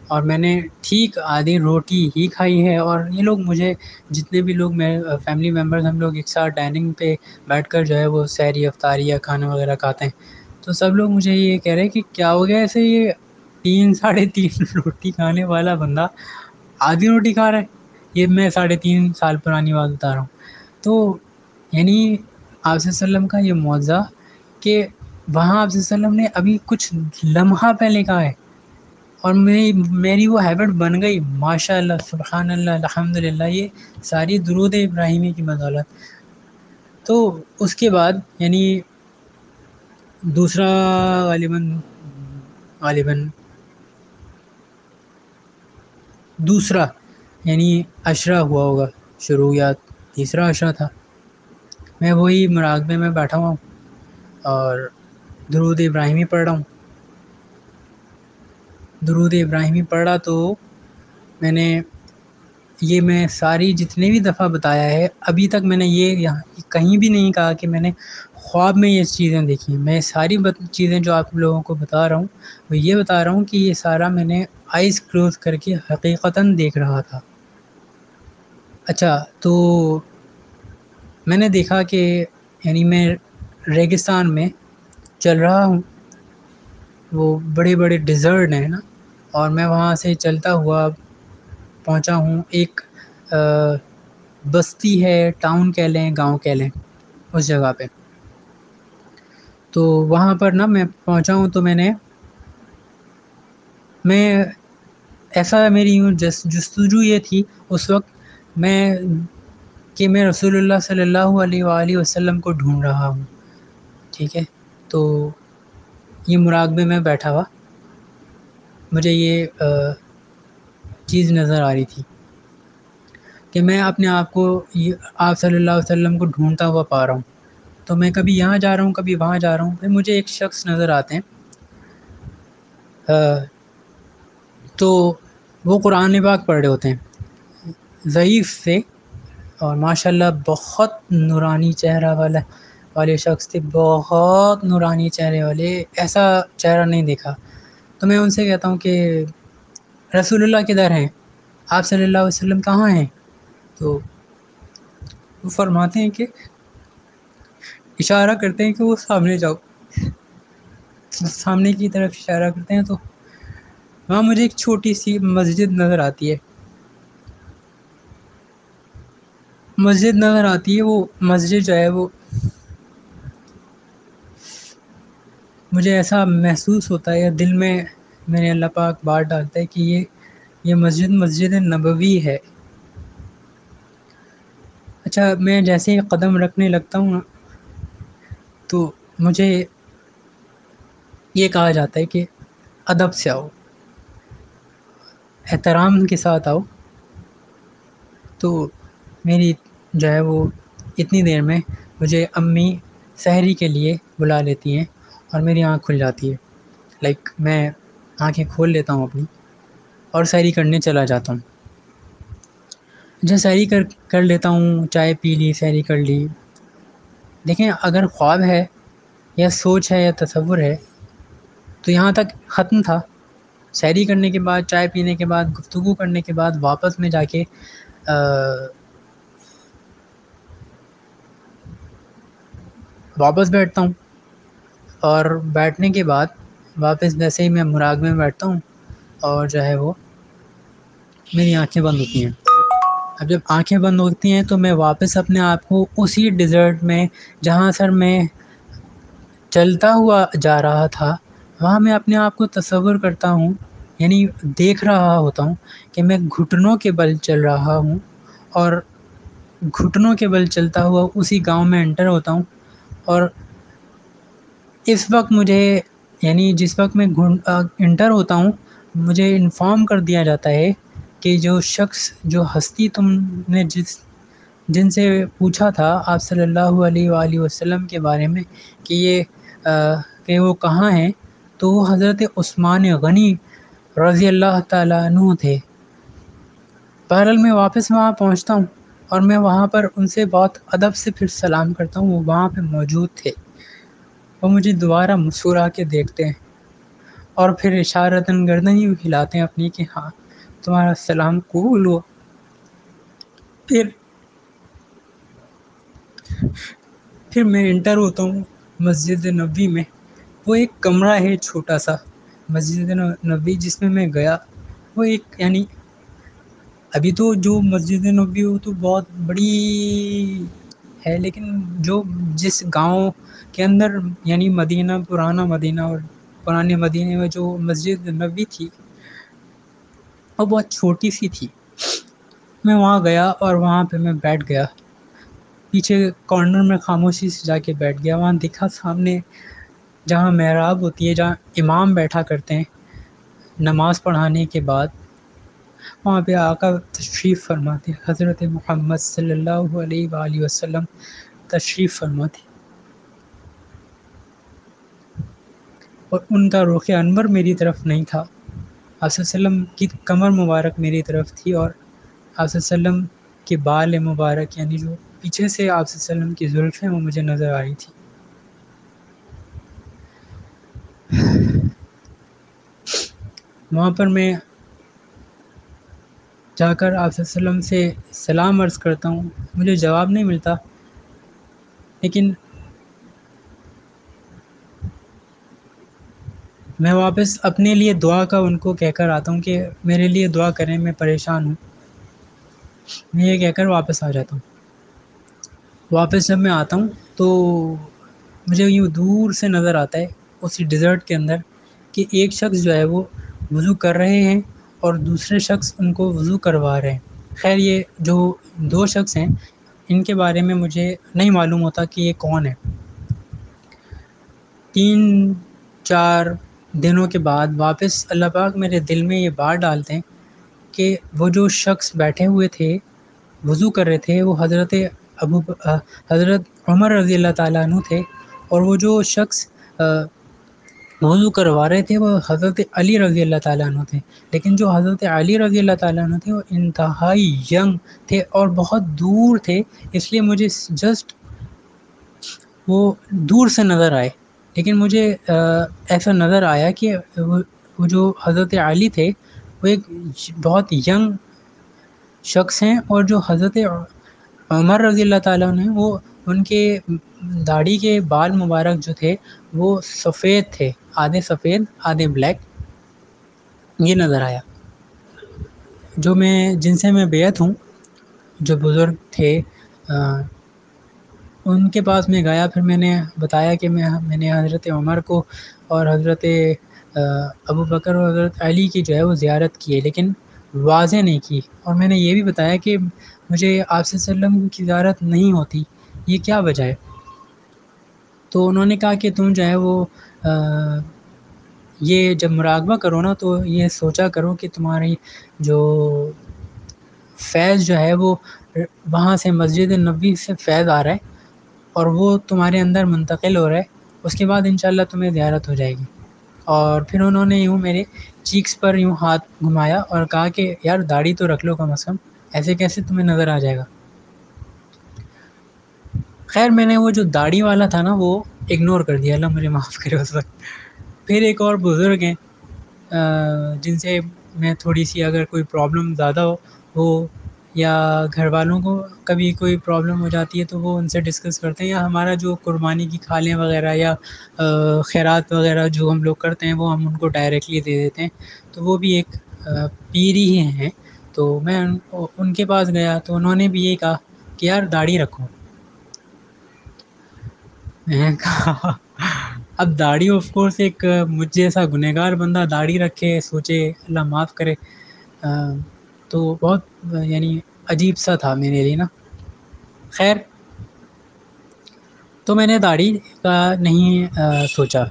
اور میں نے ٹھیک آدھی روٹی ہی کھائی ہے. اور یہ لوگ مجھے جتنے بھی لوگ میرے فیملی ممبرز ہم لوگ ایک ساتھ ڈائننگ پہ بیٹھ کر جو ہے وہ سحری افطاری یا کھانا وغیرہ کھاتے ہیں, تو سب لوگ مجھے یہ کہہ رہے ہیں کہ کیا ہو گیا ایسے, یہ 3 3.5 روٹی کھانے والا بندہ آدھی روٹی کھا رہا ہے. یہ میں 3.5 سال پرانی بات بتا رہا ہوں. تو یعنی آپ صلی اللہ علیہ وسلم کا یہ معجزہ کہ وہاں آپ صلی اللہ علیہ وسلم نے ابھی کچھ لمحہ پہلے کہا ہے اور میری وہ ہیبٹ بن گئی. ماشاء اللہ سبحان اللہ الحمد للہ, یہ ساری درود ابراہیمی کی بدولت. تو اس کے بعد یعنی دوسرا غالباً دوسرا یعنی عشرہ ہوا ہوگا شروع, یا تیسرا عشرہ تھا. میں وہی مراقبے میں بیٹھا ہوا ہوں اور درود ابراہیمی پڑھ رہا ہوں. درود ابراہیمی پڑھا تو میں ساری جتنے بھی دفعہ بتایا ہے ابھی تک میں نے یہ یہاں کہیں بھی نہیں کہا کہ میں نے خواب میں یہ چیزیں دیکھی ہیں. میں ساری چیزیں جو آپ لوگوں کو بتا رہا ہوں وہ یہ بتا رہا ہوں کہ یہ سارا میں نے آئیز کلوز کر کے حقیقتاً دیکھ رہا تھا. اچھا تو میں نے دیکھا کہ یعنی میں ریگستان میں چل رہا ہوں, وہ بڑے بڑے ڈیزرٹ ہیں نا, اور میں وہاں سے چلتا ہوا پہنچا ہوں ایک بستی ہے, ٹاؤن کہہ لیں گاؤں کہہ لیں, اس جگہ پہ. تو وہاں پر نا میں پہنچا ہوں تو میں ایسا میری یوں جستجو یہ تھی اس وقت میں کہ میں رسول اللہ صلی اللہ علیہ وآلہ وسلم کو ڈھونڈ رہا ہوں. ٹھیک ہے, تو یہ مراقبے میں بیٹھا ہوا مجھے یہ چیز نظر آ رہی تھی کہ میں اپنے آپ کو آپ صلی اللہ علیہ وسلم کو ڈھونڈتا ہوا پا رہا ہوں. تو میں کبھی یہاں جا رہا ہوں کبھی وہاں جا رہا ہوں, پھر مجھے ایک شخص نظر آتے ہیں تو وہ قرآن پاک پڑھ رہے ہوتے ہیں ضعیف سے, اور ماشاء اللہ بہت نورانی چہرہ والے شخص تھے, بہت نورانی چہرے والے, ایسا چہرہ نہیں دیکھا. تو میں ان سے کہتا ہوں کہ رسول اللہ کدھر ہیں, آپ صلی اللہ علیہ وسلم کہاں ہیں؟ تو وہ فرماتے ہیں کہ اشارہ کرتے ہیں کہ وہ سامنے جاؤ. سامنے کی طرف اشارہ کرتے ہیں تو وہاں مجھے ایک چھوٹی سی مسجد نظر آتی ہے. مسجد نظر آتی ہے, وہ مسجد جو ہے وہ مجھے ایسا محسوس ہوتا ہے یا دل میں میرے اللہ پاک بات ڈالتا ہے کہ یہ مسجد نبوی ہے۔ اچھا، میں جیسے ہی قدم رکھنے لگتا ہوں نا، تو مجھے یہ کہا جاتا ہے کہ ادب سے آؤ، احترام کے ساتھ آؤ۔ تو میری جو ہے وہ اتنی دیر میں مجھے امی سحری کے لیے بلا لیتی ہیں اور میری آنکھ کھل جاتی ہے، لائک میں آنکھیں کھول لیتا ہوں اپنی اور سحری کرنے چلا جاتا ہوں۔ جب سحری کر لیتا ہوں، چائے پی لی، سحری کر لی۔ دیکھیں، اگر خواب ہے یا سوچ ہے یا تصور ہے تو یہاں تک ختم تھا۔ سحری کرنے کے بعد، چائے پینے کے بعد، گفتگو کرنے کے بعد واپس میں جا کے واپس بیٹھتا ہوں، اور بیٹھنے کے بعد واپس جیسے ہی میں مراقبے میں بیٹھتا ہوں اور جو ہے وہ میری آنکھیں بند ہوتی ہیں۔ اب جب آنکھیں بند ہوتی ہیں تو میں واپس اپنے آپ کو اسی ڈیزرٹ میں، جہاں سر میں چلتا ہوا جا رہا تھا، وہاں میں اپنے آپ کو تصور کرتا ہوں، یعنی دیکھ رہا ہوتا ہوں کہ میں گھٹنوں کے بل چل رہا ہوں، اور گھٹنوں کے بل چلتا ہوا اسی گاؤں میں انٹر ہوتا ہوں۔ اور اس وقت مجھے، یعنی جس وقت میں انٹر ہوتا ہوں، مجھے انفارم کر دیا جاتا ہے کہ جو شخص، جو ہستی تم نے جن سے پوچھا تھا آپ صلی اللہ علیہ وآلہ وسلم کے بارے میں کہ وہ کہاں ہیں، تو وہ حضرت عثمان غنی رضی اللہ تعالیٰ عنہ تھے۔ بہرحال میں واپس وہاں پہنچتا ہوں اور میں وہاں پر ان سے بہت ادب سے پھر سلام کرتا ہوں۔ وہ وہاں پہ موجود تھے، وہ مجھے دوبارہ مسکرا کے دیکھتے ہیں اور پھر اشارتاً گردن ہی ہلاتے ہیں اپنی کہ ہاں تمہارا سلام قبول ہوا۔ پھر میں انٹر ہوتا ہوں مسجد نبوی میں۔ وہ ایک کمرہ ہے چھوٹا سا مسجد نبوی جس میں گیا، وہ ایک، یعنی ابھی تو جو مسجد نبوی وہ تو بہت بڑی ہے، لیکن جس گاؤں کے اندر، یعنی مدینہ، پرانا مدینہ اور پرانے مدینے میں جو مسجد نبوی تھی وہ بہت چھوٹی سی تھی۔ میں وہاں گیا اور وہاں پہ میں بیٹھ گیا، پیچھے کارنر میں خاموشی سے جا کے بیٹھ گیا۔ وہاں دیکھا سامنے جہاں محراب ہوتی ہے، جہاں امام بیٹھا کرتے ہیں نماز پڑھانے کے بعد، وہاں پہ آقا تشریف فرماتے، حضرت محمد صلی اللہ علیہ وآلہ وسلم تشریف فرماتے، اور ان کا رخ انور میری طرف نہیں تھا۔ آپ صلی اللہ علیہ وسلم کی کمر مبارک میری طرف تھی، اور آپ صلی اللہ علیہ وسلم کے بال مبارک، یعنی جو پیچھے سے آپ صلی اللہ علیہ وسلم کی زلفیں وہ مجھے نظر آ رہی تھی۔ وہاں پر میں جا کر آپ صلی اللہ علیہ وسلم سے سلام عرض کرتا ہوں، مجھے جواب نہیں ملتا، لیکن میں واپس اپنے لیے دعا کا ان کو کہہ کر آتا ہوں کہ میرے لیے دعا کریں، میں پریشان ہوں۔ میں یہ کہہ کر واپس آ جاتا ہوں۔ واپس جب میں آتا ہوں تو مجھے یوں دور سے نظر آتا ہے اسی ڈیزرٹ کے اندر کہ ایک شخص جو ہے وہ وضو کر رہے ہیں اور دوسرے شخص ان کو وضو کروا رہے ہیں۔ خیر، یہ جو دو شخص ہیں ان کے بارے میں مجھے نہیں معلوم ہوتا کہ یہ کون ہے۔ 3-4 دنوں کے بعد واپس اللہ پاک میرے دل میں یہ بات ڈالتے ہیں کہ وہ جو شخص بیٹھے ہوئے تھے، وضو کر رہے تھے، وہ حضرت عمر رضی اللہ تعالیٰ عنہ تھے، اور وہ جو شخص وضو کروا رہے تھے وہ حضرت علی رضی اللہ تعالیٰ عنہ تھے۔ لیکن جو حضرت علی رضی اللہ تعالیٰ عنہ تھے وہ انتہائی ینگ تھے اور بہت دور تھے، اس لیے مجھے جسٹ وہ دور سے نظر آئے، لیکن مجھے ایسا نظر آیا کہ وہ جو حضرت علی تھے وہ ایک بہت ینگ شخص ہیں، اور جو حضرت عمر رضی اللہ تعالیٰ عنہ وہ ان کے داڑھی کے بال مبارک جو تھے وہ سفید تھے، آدھے سفید آدھے بلیک، یہ نظر آیا۔ جن سے میں بیعت ہوں، جو بزرگ تھے، ان کے پاس میں گیا، پھر میں نے بتایا کہ میں نے حضرت عمر کو اور حضرت ابو بکر اور حضرت علی کی جو ہے وہ زیارت کی ہے، لیکن واضح نہیں کی، اور میں نے یہ بھی بتایا کہ مجھے آپ صلی اللہ علیہ وسلم کی زیارت نہیں ہوتی، یہ کیا وجہ ہے؟ تو انہوں نے کہا کہ تم جو ہے وہ یہ جب مراقبہ کرو نا تو یہ سوچا کرو کہ تمہاری جو فیض جو ہے وہ وہاں سے مسجد نبوی سے فیض آ رہا ہے اور وہ تمہارے اندر منتقل ہو رہا ہے، اس کے بعد انشاءاللہ تمہیں زیارت ہو جائے گی۔ اور پھر انہوں نے یوں میرے چیکس پر یوں ہاتھ گھمایا اور کہا کہ یار داڑھی تو رکھ لو کم از کم، ایسے کیسے تمہیں نظر آ جائے گا۔ خیر میں نے وہ جو داڑھی والا تھا نا وہ اگنور کر دیا، اللہ مجھے معاف کرے اس وقت۔ پھر ایک اور بزرگ ہیں جن سے میں تھوڑی سی اگر کوئی پرابلم زیادہ ہو یا گھر والوں کو کبھی کوئی پرابلم ہو جاتی ہے تو وہ ان سے ڈسکس کرتے ہیں، یا ہمارا جو قربانی کی کھالیں وغیرہ یا خیرات وغیرہ جو ہم لوگ کرتے ہیں وہ ہم ان کو ڈائریکٹلی دے دیتے ہیں، تو وہ بھی ایک پیر ہی ہیں۔ تو میں ان کے پاس گیا تو انہوں نے بھی یہ کہا کہ یار داڑھی رکھو۔ میں نے کہا اب داڑھی آف کورس ایک مجھ جیسا گنہگار بندہ داڑھی رکھے سوچے اللہ معاف کرے، تو بہت یعنی عجیب سا تھا میرے لیے نا۔ خیر تو میں نے داڑھی کا نہیں سوچا۔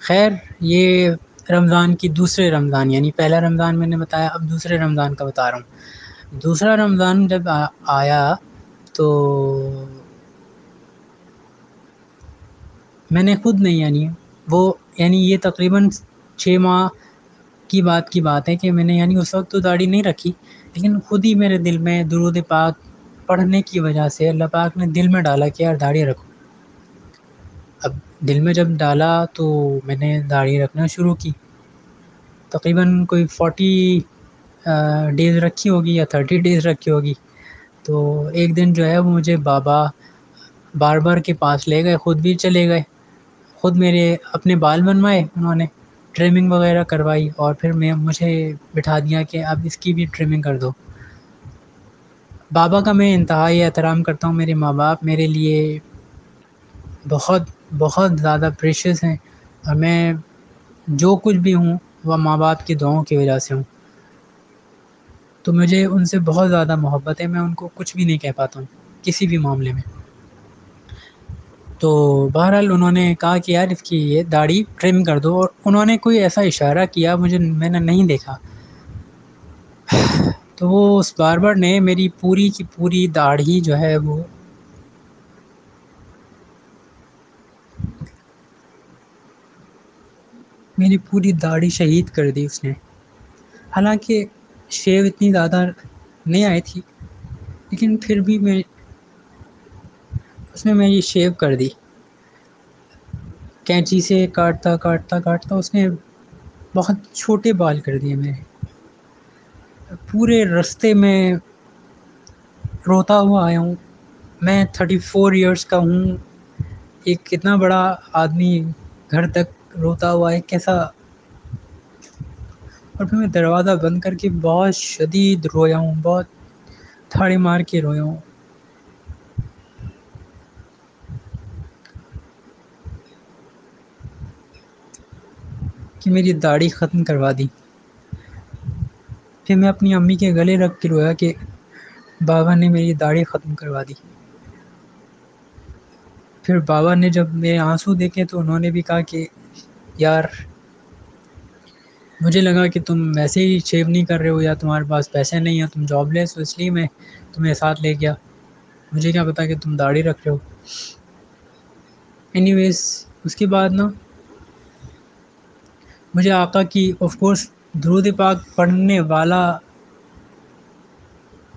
خیر یہ رمضان کی دوسرے رمضان، یعنی پہلا رمضان میں نے بتایا، اب دوسرے رمضان کا بتا رہا ہوں۔ دوسرا رمضان جب آیا تو میں نے خود نہیں یعنی یہ تقریباً 6 ماہ کی بات ہے کہ میں نے یعنی اس وقت تو داڑھی نہیں رکھی، لیکن خود ہی میرے دل میں درود پاک پڑھنے کی وجہ سے اللہ پاک نے دل میں ڈالا کہ یار داڑھی رکھو۔ اب دل میں جب ڈالا تو میں نے داڑھی رکھنا شروع کی، تقریباً کوئی 40 ڈیز رکھی ہوگی یا 30 ڈیز رکھی ہوگی۔ تو ایک دن جو ہے وہ مجھے بابا باربر کے پاس لے گئے، خود بھی چلے گئے، خود میرے اپنے بال بنوائے انہوں نے، ٹریمنگ وغیرہ کروائی، اور پھر مجھے بٹھا دیا کہ اب اس کی بھی ٹریمنگ کر دو۔ بابا کا میں انتہائی احترام کرتا ہوں، میرے ماں باپ میرے لیے بہت بہت زیادہ پریشیس ہیں، اور میں جو کچھ بھی ہوں وہ ماں باپ کی دعاؤں کی وجہ سے ہوں، تو مجھے ان سے بہت زیادہ محبت ہے، میں ان کو کچھ بھی نہیں کہہ پاتا ہوں کسی بھی معاملے میں۔ تو بہرحال انہوں نے کہا کہ یار اس کی یہ داڑھی ٹرم کر دو، اور انہوں نے کوئی ایسا اشارہ کیا میں نے نہیں دیکھا، تو وہ اس باربر نے میری پوری کی پوری داڑھی جو ہے وہ میری پوری داڑھی شہید کر دی اس نے۔ حالانکہ شیو اتنی زیادہ نہیں آئی تھی، لیکن پھر بھی اس نے میری شیو کر دی، کینچی سے کاٹتا کاٹتا کاٹتا اس نے بہت چھوٹے بال کر دیے میرے۔ پورے رستے میں روتا ہوا آیا ہوں، میں 34 ایئرس کا ہوں، ایک کتنا بڑا آدمی گھر تک روتا ہوا ہے کیسا، اور پھر میں دروازہ بند کر کے بہت شدید رویا ہوں، بہت تھاڑی مار کے رویا ہوں کہ میری داڑھی ختم کروا دی۔ پھر میں اپنی امی کے گلے رکھ کے رویا کہ بابا نے میری داڑھی ختم کروا دی۔ پھر بابا نے جب میرے آنسو دیکھے تو انہوں نے بھی کہا کہ یار مجھے لگا کہ تم ویسے ہی شیو نہیں کر رہے ہو یا تمہارے پاس پیسے نہیں ہیں، تم جاب لیس ہو، اس لیے میں تمہیں ساتھ لے گیا، مجھے کیا پتا کہ تم داڑھی رکھ رہے ہو۔ اینی ویز اس کے بعد نا مجھے آقا کی آف کورس درود پاک پڑھنے والا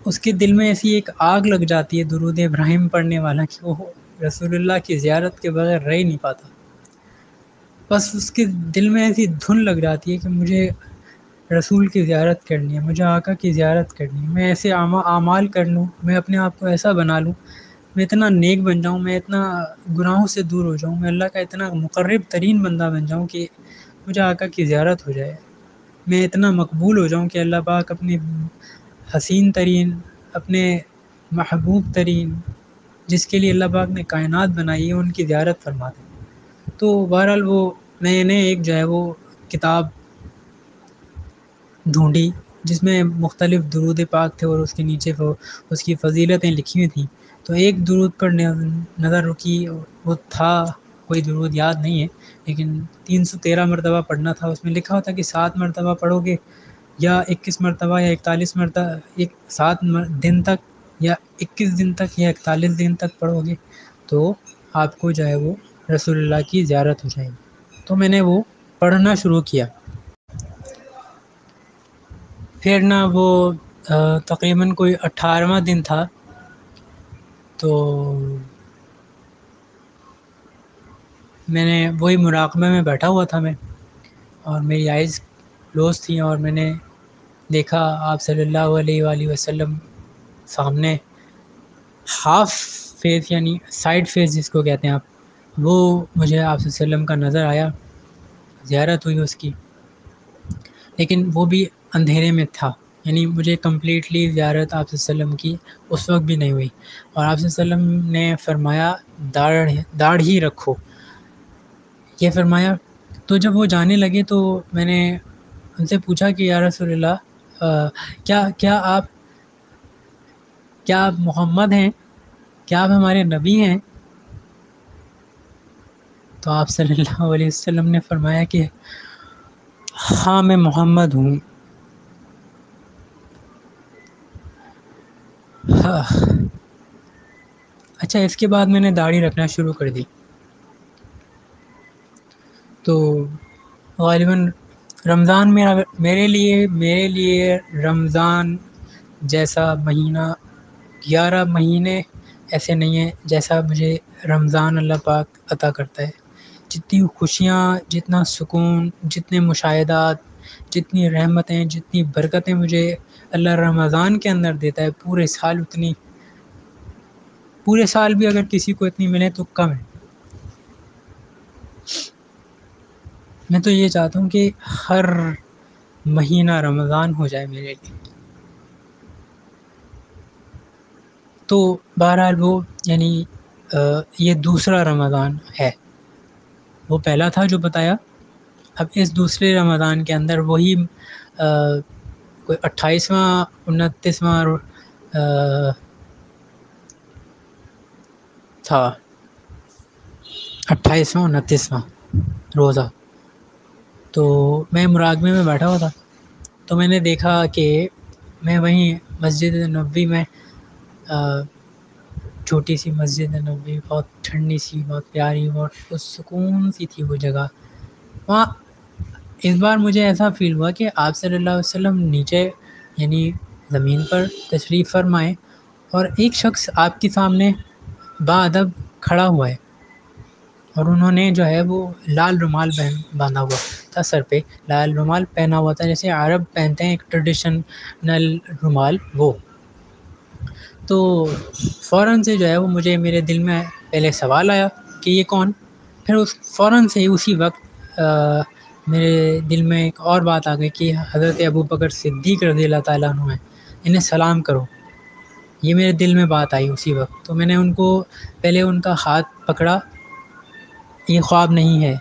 اس کے دل میں ایسی ایک آگ لگ جاتی ہے درود ابراہیم پڑھنے والا کہ وہ رسول اللہ کی زیارت کے بغیر رہ ہی نہیں پاتا، بس اس کے دل میں ایسی دھن لگ جاتی ہے کہ مجھے رسول کی زیارت کرنی ہے، مجھے آقا کی زیارت کرنی ہے، میں ایسے اعمال کر لوں، میں اپنے آپ کو ایسا بنا لوں، میں اتنا نیک بن جاؤں، میں اتنا گناہوں سے دور ہو جاؤں، میں اللہ کا اتنا مقرب ترین بندہ بن جاؤں کہ مجھے آقا کی زیارت ہو جائے، میں اتنا مقبول ہو جاؤں کہ اللہ پاک اپنی حسین ترین، اپنے محبوب ترین جس کے لیے اللہ پاک نے کائنات بنائی ہے ان کی زیارت فرماتے ہیں۔ تو بہرحال وہ میں نے ایک جو ہے وہ کتاب ڈھونڈی جس میں مختلف درود پاک تھے اور اس کے نیچے اس کی فضیلتیں لکھی ہوئی تھیں۔ تو ایک درود پر نظر رکی، وہ تھا، کوئی درود یاد نہیں ہے لیکن 313 مرتبہ پڑھنا تھا۔ اس میں لکھا ہوتا کہ 7 مرتبہ پڑھو گے یا 21 مرتبہ یا 41 مرتبہ، 7 دن تک یا 21 دن تک یا 41 دن تک پڑھو گے تو آپ کو جو ہے وہ رسول اللہ کی زیارت ہو جائے گی۔ تو میں نے وہ پڑھنا شروع کیا۔ پھر نا وہ تقریباً کوئی 18واں دن تھا، تو میں نے وہی مراقبہ میں بیٹھا ہوا تھا میں، اور میری آئیز کلوز تھیں، اور میں نے دیکھا آپ صلی اللہ علیہ وآلہ وسلم سامنے ہاف فیس یعنی سائڈ فیس جس کو کہتے ہیں آپ، وہ مجھے آپ صلی اللہ علیہ وسلم کا نظر آیا، زیارت ہوئی اس کی، لیکن وہ بھی اندھیرے میں تھا، یعنی مجھے کمپلیٹلی زیارت آپ صلی اللہ علیہ وسلم کی اس وقت بھی نہیں ہوئی۔ اور آپ صلی اللہ علیہ وسلم نے فرمایا داڑھ ہی رکھو، یہ فرمایا۔ تو جب وہ جانے لگے تو میں نے ان سے پوچھا کہ یا رسول اللہ، کیا آپ محمد ہیں؟ کیا آپ ہمارے نبی ہیں؟ تو آپ صلی اللہ علیہ وسلم نے فرمایا کہ ہاں میں محمد ہوں۔ اچھا، اس کے بعد میں نے داڑھی رکھنا شروع کر دی۔ تو غالباً رمضان میرے لیے رمضان جیسا مہینہ 11 مہینے ایسے نہیں ہیں جیسا مجھے رمضان اللہ پاک عطا کرتا ہے۔ جتنی خوشیاں، جتنا سکون، جتنے مشاہدات، جتنی رحمتیں، جتنی برکتیں مجھے اللہ رمضان کے اندر دیتا ہے، پورے سال بھی اگر کسی کو اتنی ملے تو کم ہے۔ میں تو یہ چاہتا ہوں کہ ہر مہینہ رمضان ہو جائے میرے لیے۔ تو بہرحال وہ یعنی یہ دوسرا رمضان ہے، وہ پہلا تھا جو بتایا، اب اس دوسرے رمضان کے اندر وہی کوئی 28واں 29واں تھا، 28واں 29واں روزہ۔ تو میں مراقبے میں بیٹھا ہوا تھا، تو میں نے دیکھا کہ میں وہیں مسجد نبوی میں، چھوٹی سی مسجد نبوی، بہت ٹھنڈی سی، بہت پیاری، بہت سکون سی تھی وہ جگہ۔ وہاں اس بار مجھے ایسا فیل ہوا کہ آپ صلی اللہ علیہ وسلم نیچے یعنی زمین پر تشریف فرمائیں اور ایک شخص آپ کے سامنے باادب کھڑا ہوا ہے، اور انہوں نے جو ہے وہ لال رومال باندھا ہوا تھا، سر پہ لال رومال پہنا ہوا تھا، جیسے عرب پہنتے ہیں ایک ٹریڈیشنل رومال، وہ۔ تو فوراً سے جو ہے وہ میرے دل میں پہلے سوال آیا کہ یہ کون؟ پھر فوراً سے اسی وقت میرے دل میں ایک اور بات آ گئی کہ حضرت ابوبکر صدیق رضی اللہ تعالیٰ عنہ ہیں، انہیں سلام کرو۔ یہ میرے دل میں بات آئی اسی وقت، تو میں نے ان کو پہلے ان کا ہاتھ پکڑا، یہ خواب نہیں ہے،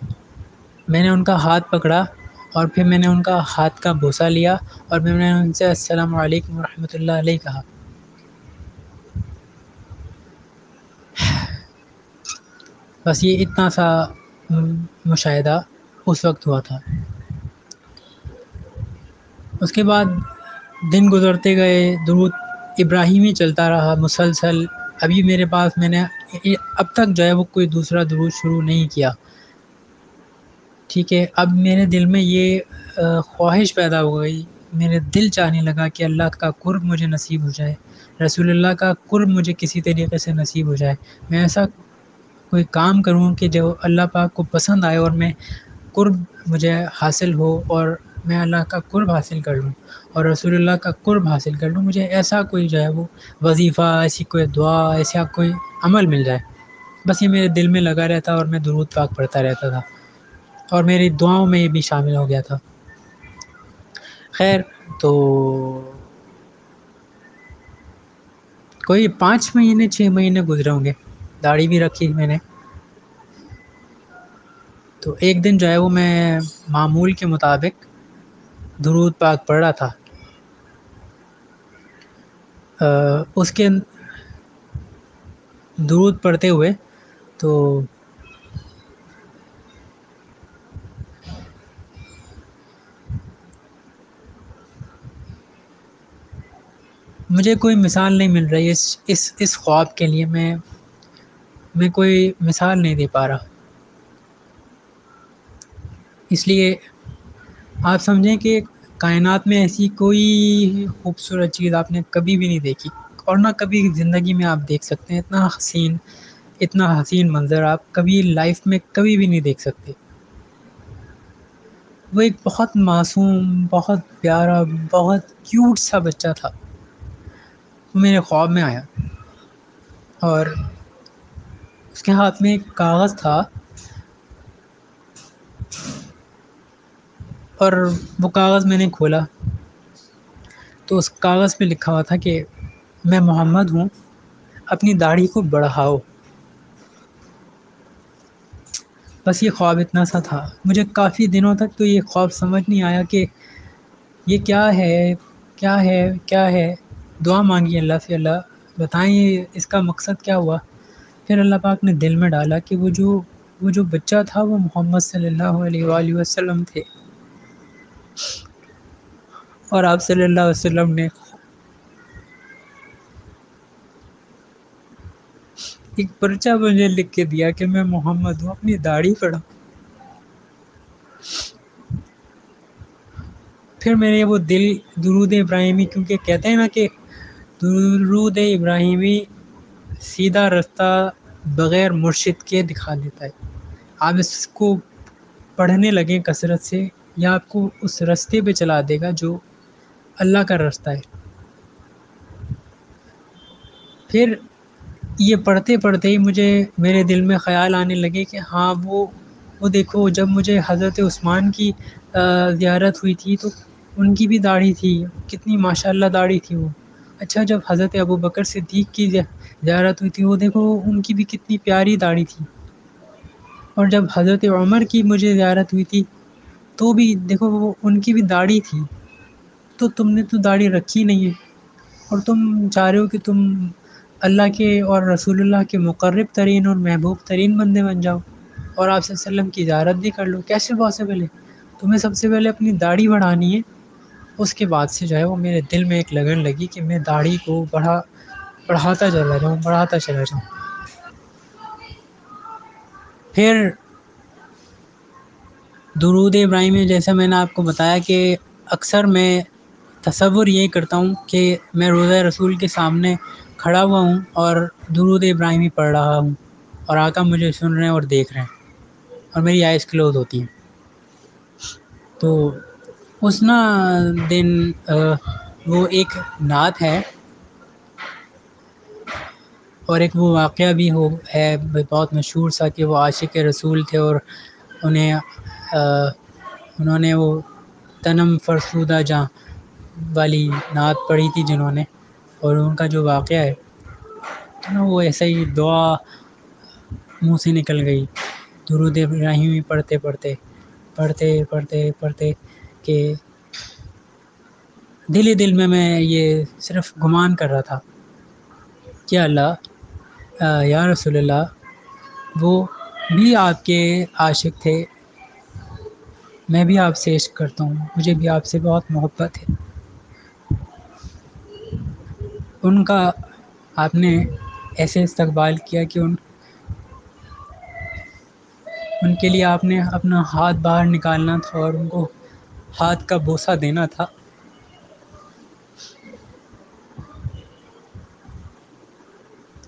میں نے ان کا ہاتھ پکڑا اور پھر میں نے ان کا ہاتھ کا بوسہ لیا اور میں نے ان سے السلام علیکم ورحمۃ اللہ علیہ کہا۔ بس یہ اتنا سا مشاہدہ اس وقت ہوا تھا۔ اس کے بعد دن گزرتے گئے، درود ابراہیمی چلتا رہا مسلسل۔ ابھی میرے پاس میں نے اب تک جو ہے وہ کوئی دوسرا درود شروع نہیں کیا، ٹھیک ہے۔ اب میرے دل میں یہ خواہش پیدا ہو گئی، میرے دل چاہنے لگا کہ اللہ کا قرب مجھے نصیب ہو جائے، رسول اللہ کا قرب مجھے کسی طریقے سے نصیب ہو جائے، میں ایسا کوئی کام کروں کہ جو اللہ پاک کو پسند آئے اور میں قرب مجھے حاصل ہو اور میں اللہ کا قرب حاصل کر لوں اور رسول اللہ کا قرب حاصل کر لوں، مجھے ایسا کوئی جو ہے وہ وظیفہ، ایسی کوئی دعا، ایسا کوئی عمل مل جائے۔ بس یہ میرے دل میں لگا رہتا اور میں درود پاک پڑھتا رہتا تھا اور میری دعاؤں میں یہ بھی شامل ہو گیا تھا۔ خیر، تو کوئی 5 مہینے 6 مہینے گزرے ہوں گے، داڑھی بھی رکھی میں نے۔ تو ایک دن جو ہے وہ میں معمول کے مطابق درود پاک پڑھ رہا تھا، اس کے درود پڑھتے ہوئے تو مجھے کوئی مثال نہیں مل رہی اس خواب کے لیے، میں کوئی مثال نہیں دے پا رہا۔ اس لیے آپ سمجھیں کہ کائنات میں ایسی کوئی خوبصورت چیز آپ نے کبھی بھی نہیں دیکھی، اور نہ کبھی زندگی میں آپ دیکھ سکتے ہیں۔ اتنا حسین منظر آپ کبھی لائف میں کبھی بھی نہیں دیکھ سکتے۔ وہ ایک بہت معصوم، بہت پیارا، بہت کیوٹ سا بچہ تھا، وہ میرے خواب میں آیا، اور اس کے ہاتھ میں ایک کاغذ تھا، اور وہ کاغذ میں نے کھولا تو اس کاغذ پہ لکھا ہوا تھا کہ میں محمد ہوں، اپنی داڑھی کو بڑھاؤ۔ بس یہ خواب اتنا سا تھا۔ مجھے کافی دنوں تک تو یہ خواب سمجھ نہیں آیا کہ یہ کیا ہے، کیا ہے، کیا ہے۔ دعا مانگی اللہ سے، اللہ بتائیں یہ اس کا مقصد کیا ہوا۔ پھر اللہ پاک نے دل میں ڈالا کہ وہ جو بچہ تھا وہ محمد صلی اللہ علیہ وآلہ وسلم تھے، اور آپ صلی اللہ علیہ وسلم نے ایک پرچہ مجھے لکھ کے دیا کہ میں محمد ہوں، اپنی داڑھی پڑھا۔ پھر میرے وہ دل درود ابراہیمی، کیونکہ کہتے ہیں نا کہ درود ابراہیمی سیدھا رستہ بغیر مرشد کے دکھا دیتا ہے۔ آپ اس کو پڑھنے لگیں کثرت سے، یا آپ کو اس رستے پہ چلا دے گا جو اللہ کا رستہ ہے۔ پھر یہ پڑھتے پڑھتے ہی میرے دل میں خیال آنے لگے کہ ہاں وہ دیکھو، جب مجھے حضرت عثمان کی زیارت ہوئی تھی تو ان کی بھی داڑھی تھی، کتنی ماشاءاللہ داڑھی تھی وہ۔ اچھا، جب حضرت ابوبکر صدیق کی زیارت ہوئی تھی، وہ دیکھو ان کی بھی کتنی پیاری داڑھی تھی۔ اور جب حضرت عمر کی مجھے زیارت ہوئی تھی تو بھی دیکھو ان کی بھی داڑھی تھی، تو تم نے تو داڑھی رکھی نہیں ہے، اور تم چاہ رہے ہو کہ تم اللہ کے اور رسول اللہ کے مقرب ترین اور محبوب ترین بندے بن جاؤ، اور آپ صلی اللہ علیہ وسلم کی زیارت بھی کر لو۔ کیسے پاسبل ہے؟ تمہیں سب سے پہلے اپنی داڑھی بڑھانی ہے۔ اس کے بعد سے جو ہے وہ میرے دل میں ایک لگن لگی کہ میں داڑھی کو بڑھاتا چلا جاؤں، بڑھاتا چلا جاؤں۔ پھر درود ابراہیمی، جیسا میں نے آپ کو بتایا کہ اکثر میں تصور یہی کرتا ہوں کہ میں روضہ رسول کے سامنے کھڑا ہوا ہوں اور درود ابراہیمی پڑھ رہا ہوں، اور آقا مجھے سن رہے ہیں اور دیکھ رہے ہیں، اور میری آئیز کلوز ہوتی ہیں۔ تو اس دن وہ ایک نعت ہے، اور ایک وہ واقعہ بھی ہے بہت مشہور سا، کہ وہ عاشق رسول تھے، اور انہوں نے وہ تنم فرسودہ جاں والی نعت پڑھی تھی جنہوں نے، اور ان کا جو واقعہ ہے تو وہ ایسا ہی دعا منہ سے نکل گئی درود ابراہیمی پڑھتے پڑھتے پڑھتے پڑھتے پڑھتے، کہ دل ہی دل میں یہ صرف گمان کر رہا تھا کہ اللہ، یا رسول اللہ، وہ بھی آپ کے عاشق تھے، میں بھی آپ سے عشق کرتا ہوں، مجھے بھی آپ سے بہت محبت ہے۔ ان کا آپ نے ایسے استقبال کیا کہ ان کے لیے آپ نے اپنا ہاتھ باہر نکالنا تھا اور ان کو ہاتھ کا بوسہ دینا تھا۔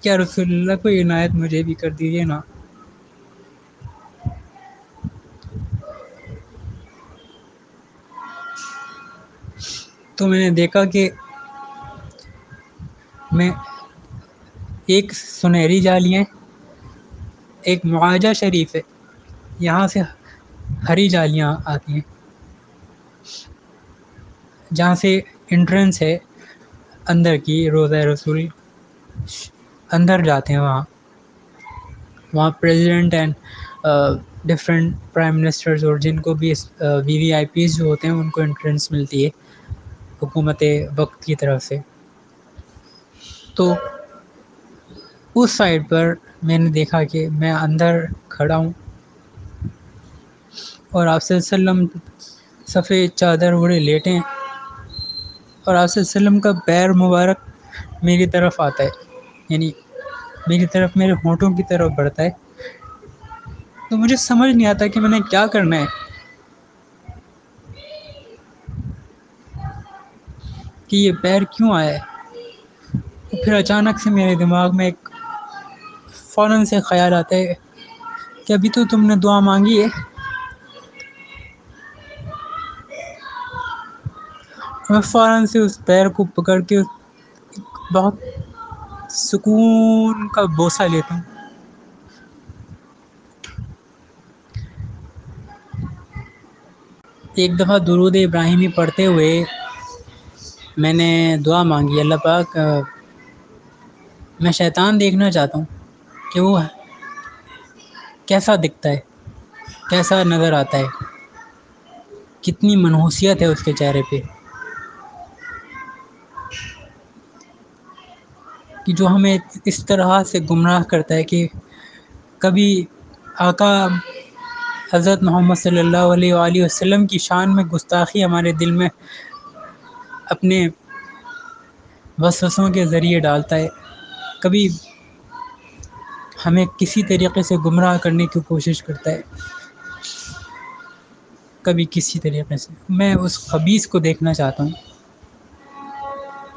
کیا رسول اللہ کو عنایت مجھے بھی کر دیجیے نا۔ تو میں نے دیکھا کہ میں ایک سنہری جالیاں، ایک معاہجہ شریف ہے، یہاں سے ہری جالیاں آتی ہیں، جہاں سے انٹرنس ہے اندر کی روضہ رسول، اندر جاتے ہیں وہاں president and different prime ministers اور جن کو بھی وی وی آئی پیز جو ہوتے ہیں ان کو انٹرنس ملتی ہے حکومت وقت کی طرف سے. تو اس سائڈ پر میں نے دیکھا کہ میں اندر کھڑا ہوں اور آپ صلی اللہ علیہ وسلم سفید چادر اوڑھے لیٹے ہیں اور آپ صلی اللہ علیہ وسلم کا پیر مبارک میری طرف آتا ہے، یعنی میری طرف میرے ہونٹوں کی طرف بڑھتا ہے. تو مجھے سمجھ نہیں آتا کہ میں نے کیا کرنا ہے، کہ یہ پیر کیوں آیا ہے. پھر اچانک سے میرے دماغ میں ایک فوراً سے خیال آتا ہے کہ ابھی تو تم نے دعا مانگی ہے. میں فوراً سے اس پیر کو پکڑ کے بہت سکون کا بوسہ لیتا ہوں. ایک دفعہ درود ابراہیمی پڑھتے ہوئے میں نے دعا مانگی، اللہ پاک میں شیطان دیکھنا چاہتا ہوں کہ وہ کیسا دکھتا ہے، کیسا نظر آتا ہے، کتنی منحوسیت ہے اس کے چہرے پہ، کہ جو ہمیں اس طرح سے گمراہ کرتا ہے کہ کبھی آقا حضرت محمد صلی اللہ علیہ وآلہ وسلم کی شان میں گستاخی ہمارے دل میں اپنے وسوسوں کے ذریعے ڈالتا ہے، کبھی ہمیں کسی طریقے سے گمراہ کرنے کی کوشش کرتا ہے، کبھی کسی طریقے سے. میں اس خبیث کو دیکھنا چاہتا ہوں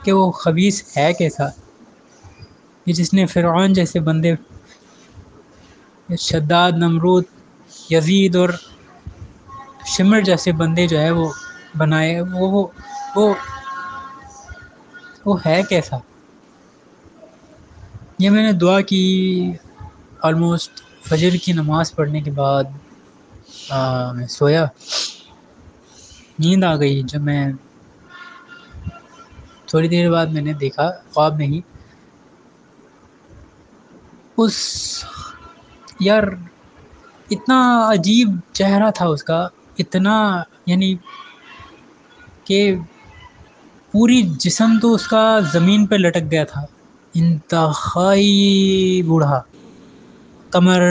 کہ وہ خبیث ہے کیسا، کہ جس نے فرعون جیسے بندے، شداد، نمرود، یزید اور شمر جیسے بندے جو ہے وہ بنائے. وہ وہ ہے کیسا. یہ میں نے دعا کی آلموسٹ فجر کی نماز پڑھنے کے بعد. میں سویا، نیند آ گئی. جب میں تھوڑی دیر بعد میں نے دیکھا خواب میں ہی اس یار اتنا عجیب چہرہ تھا اس کا، اتنا یعنی کہ پوری جسم تو اس کا زمین پہ لٹک گیا تھا، انتہائی بوڑھا، کمر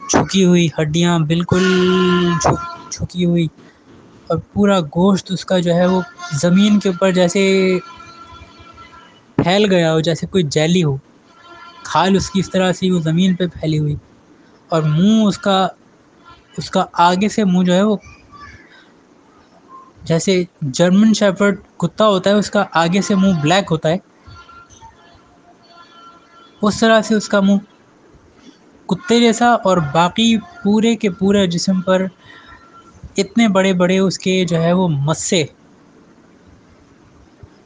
جھکی ہوئی، ہڈیاں بالکل جھکی ہوئی، اور پورا گوشت اس کا جو ہے وہ زمین کے اوپر جیسے پھیل گیا ہو، جیسے کوئی جیلی ہو. کھال اس کی اس طرح سے وہ زمین پہ پھیلی ہوئی، اور منہ اس کا آگے سے منہ جو ہے وہ جیسے جرمن شیپرڈ کتا ہوتا ہے اس کا آگے سے منہ بلیک ہوتا ہے، اس طرح سے اس کا منہ کتے جیسا. اور باقی پورے کے پورے جسم پر اتنے بڑے بڑے اس کے جو ہے وہ مسے،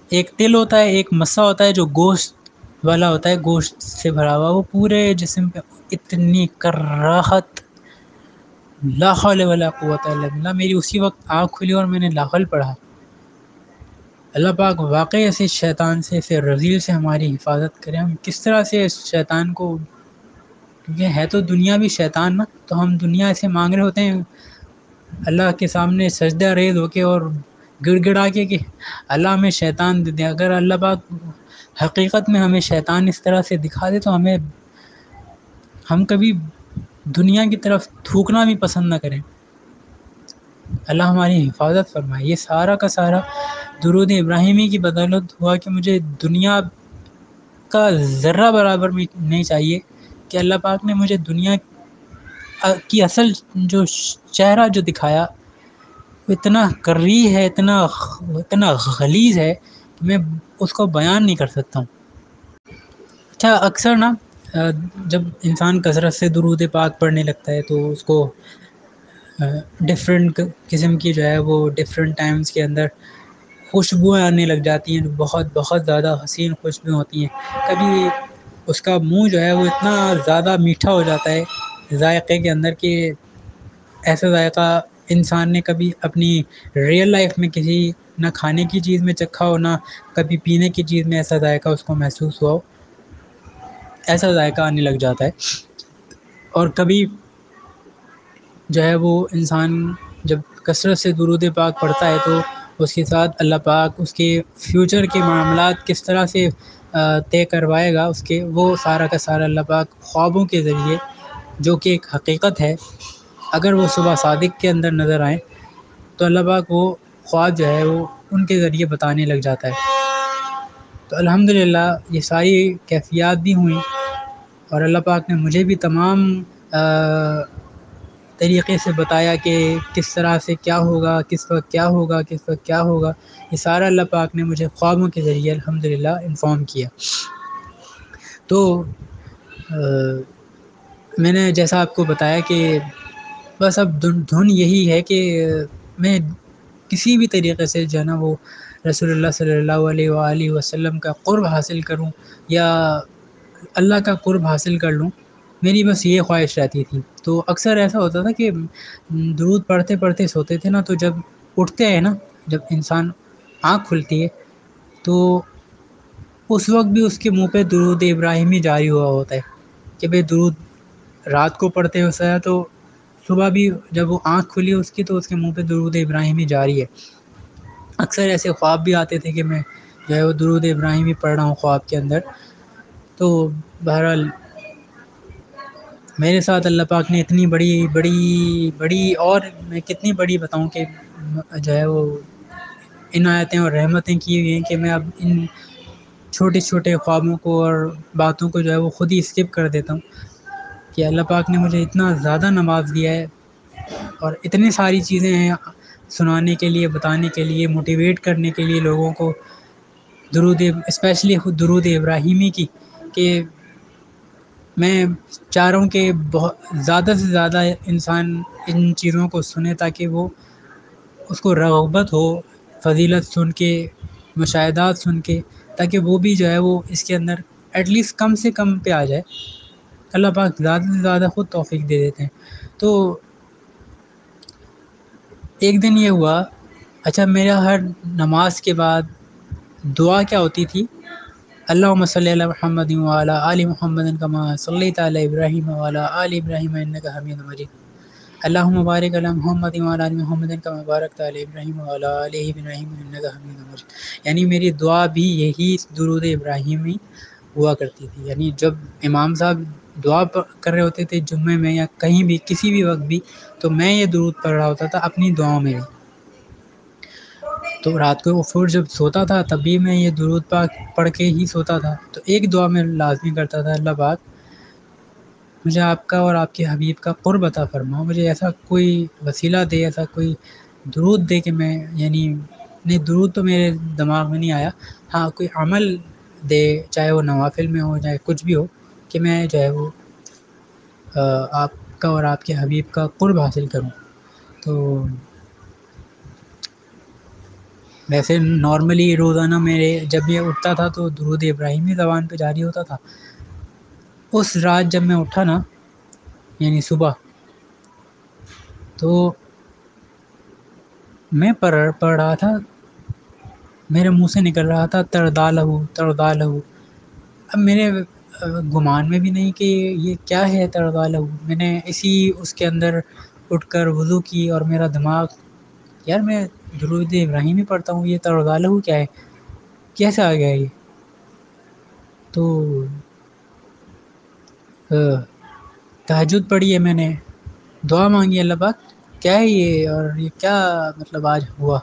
ایک تل ہوتا ہے، ایک مسا ہوتا ہے جو گوشت والا ہوتا ہے، گوشت سے بھرا ہوا، وہ پورے جسم پہ اتنی کراہت. لا حول ولا قوت الا باللہ. میری اسی وقت آنکھ کھلی اور میں نے لا حول پڑھا. اللہ پاک واقعی ایسے شیطان سے، ایسے رذیل سے ہماری حفاظت کرے. ہم کس طرح سے اس شیطان کو، کیونکہ ہے تو دنیا بھی شیطان نا، تو ہم دنیا سے مانگ رہے ہوتے ہیں اللہ کے سامنے سجدہ ریز ہو کے اور گڑ گڑا کے کہ اللہ ہمیں شیطان دے دے. اگر اللہ پاک حقیقت میں ہمیں شیطان اس طرح سے دکھا دے تو ہم کبھی دنیا کی طرف تھوکنا بھی پسند نہ کریں. اللہ ہماری حفاظت فرمائے. یہ سارا کا سارا درود ابراہیمی کی بدولت ہوا کہ مجھے دنیا کا ذرہ برابر بھی نہیں چاہیے، کہ اللہ پاک نے مجھے دنیا کی اصل جو چہرہ جو دکھایا اتنا کریہ ہے، اتنا غلیظ ہے کہ میں اس کو بیان نہیں کر سکتا ہوں. اچھا، اکثر نا جب انسان کثرت سے درود پاک پڑھنے لگتا ہے تو اس کو ڈفرینٹ قسم کی جو ہے وہ ڈفرینٹ ٹائمز کے اندر خوشبوئیں آنے لگ جاتی ہیں، جو بہت بہت زیادہ حسین خوشبوئیں ہوتی ہیں. کبھی اس کا منہ جو ہے وہ اتنا زیادہ میٹھا ہو جاتا ہے ذائقے کے اندر کہ ایسا ذائقہ انسان نے کبھی اپنی ریئل لائف میں کسی نہ کھانے کی چیز میں چکھا ہو، نہ کبھی پینے کی چیز میں ایسا ذائقہ اس کو محسوس ہوا ہو. ایسا ذائقہ آنے لگ جاتا ہے. اور کبھی جو ہے وہ انسان جب کثرت سے درود پاک پڑھتا ہے تو اس کے ساتھ اللہ پاک اس کے فیوچر کے معاملات کس طرح سے طے کروائے گا، اس کے وہ سارا کا سارا اللہ پاک خوابوں کے ذریعے، جو کہ ایک حقیقت ہے، اگر وہ صبح صادق کے اندر نظر آئیں تو اللہ پاک وہ خواب جو ہے وہ ان کے ذریعے بتانے لگ جاتا ہے. تو الحمدللہ یہ ساری کیفیات بھی ہوئیں، اور اللہ پاک نے مجھے بھی تمام طریقے سے بتایا کہ کس طرح سے کیا ہوگا، کس وقت کیا ہوگا، کس وقت کیا ہوگا. یہ سارا اللہ پاک نے مجھے خوابوں کے ذریعے الحمدللہ انفارم کیا. تو میں نے جیسا آپ کو بتایا کہ بس اب دھن یہی ہے کہ میں کسی بھی طریقے سے جو ہے نا وہ رسول اللہ صلی اللہ علیہ وآلہ وسلم کا قرب حاصل کروں یا اللہ کا قرب حاصل کر لوں. میری بس یہ خواہش رہتی تھی. تو اکثر ایسا ہوتا تھا کہ درود پڑھتے پڑھتے سوتے تھے نا، تو جب اٹھتے ہیں نا، جب انسان آنکھ کھلتی ہے تو اس وقت بھی اس کے منہ پہ درود ابراہیمی جاری ہوا ہوتا ہے کہ بھئی درود رات کو پڑھتے ہو سیا تو صبح بھی جب وہ آنکھ کھلی اس کی تو اس کے منہ پہ درود ابراہیمی جاری ہے. اکثر ایسے خواب بھی آتے تھے کہ میں جو ہے وہ درود ابراہیمی پڑھ رہا ہوں خواب کے اندر. تو بہرحال میرے ساتھ اللہ پاک نے اتنی بڑی بڑی بڑی اور میں کتنی بڑی بتاؤں کہ جو ہے وہ عنایتیں اور رحمتیں کی ہوئی ہیں کہ میں اب ان چھوٹے چھوٹے خوابوں کو اور باتوں کو جو ہے وہ خود ہی اسکپ کر دیتا ہوں کہ اللہ پاک نے مجھے اتنا زیادہ نواز دیا ہے، اور اتنی ساری چیزیں ہیں سنانے کے لیے، بتانے کے لیے، موٹیویٹ کرنے کے لیے لوگوں کو درود، اسپیشلی خود درود ابراہیمی کی، کہ میں چاہ رہا ہوں کہ بہت زیادہ سے زیادہ انسان ان چیزوں کو سنے تاکہ وہ اس کو رغبت ہو فضیلت سن کے، مشاہدات سن کے، تاکہ وہ بھی جو ہے وہ اس کے اندر ایٹ لیسٹ کم سے کم پہ آ جائے. اللہ پاک زیادہ سے زیادہ خود توفیق دے دیتے ہیں. تو ایک دن یہ ہوا، اچھا میرا ہر نماز کے بعد دعا کیا ہوتی تھی؟ اللہم صلی علی محمد وعلی آل محمد کما صلیت علی ابراہیم وعلی آل ابراہیم انک حمید مجید، اللہم بارک علی محمد وعلی آل محمد کما بارکت علی ابراہیم وعلی آل ابراہیم انک حمید مجید. یعنی میری دعا بھی یہی درود ابراہیمی ہوا کرتی تھی. یعنی جب امام صاحب دعا کر رہے ہوتے تھے جمعے میں یا کہیں بھی کسی بھی وقت بھی، تو میں یہ درود پڑھ رہا ہوتا تھا اپنی دعاؤں میں بھی. تو رات کو پھر جب سوتا تھا تب بھی میں یہ درود پاک پڑھ کے ہی سوتا تھا. تو ایک دعا میں لازمی کرتا تھا، اللہ پاک مجھے آپ کا اور آپ کے حبیب کا قرب عطا فرما، مجھے ایسا کوئی وسیلہ دے، ایسا کوئی درود دے کہ میں، یعنی نہیں درود تو میرے دماغ میں نہیں آیا، ہاں کوئی عمل دے، چاہے وہ نوافل میں ہو چاہے کچھ بھی ہو، کہ میں جو ہے وہ آپ کا اور آپ کے حبیب کا قرب حاصل کروں. تو ویسے نارملی روزانہ میرے جب یہ اٹھتا تھا تو درود ابراہیمی زبان پہ جاری ہوتا تھا. اس رات جب میں اٹھا نا، یعنی صبح، تو میں پڑھ رہا تھا، میرے منہ سے نکل رہا تھا تردالہ تردالہ. اب میرے گمان میں بھی نہیں کہ یہ کیا ہے تردالہ. میں نے اسی اس کے اندر اٹھ کر وضو کی اور میرا دماغ، یار میں درود ابراہیمی پڑھتا ہوں، یہ تردالہ کیا ہے، کیسے آ گیا یہ؟ تو تہجد پڑھی ہے میں نے، دعا مانگی اللہ پاک کیا ہے یہ، اور یہ کیا مطلب آج ہوا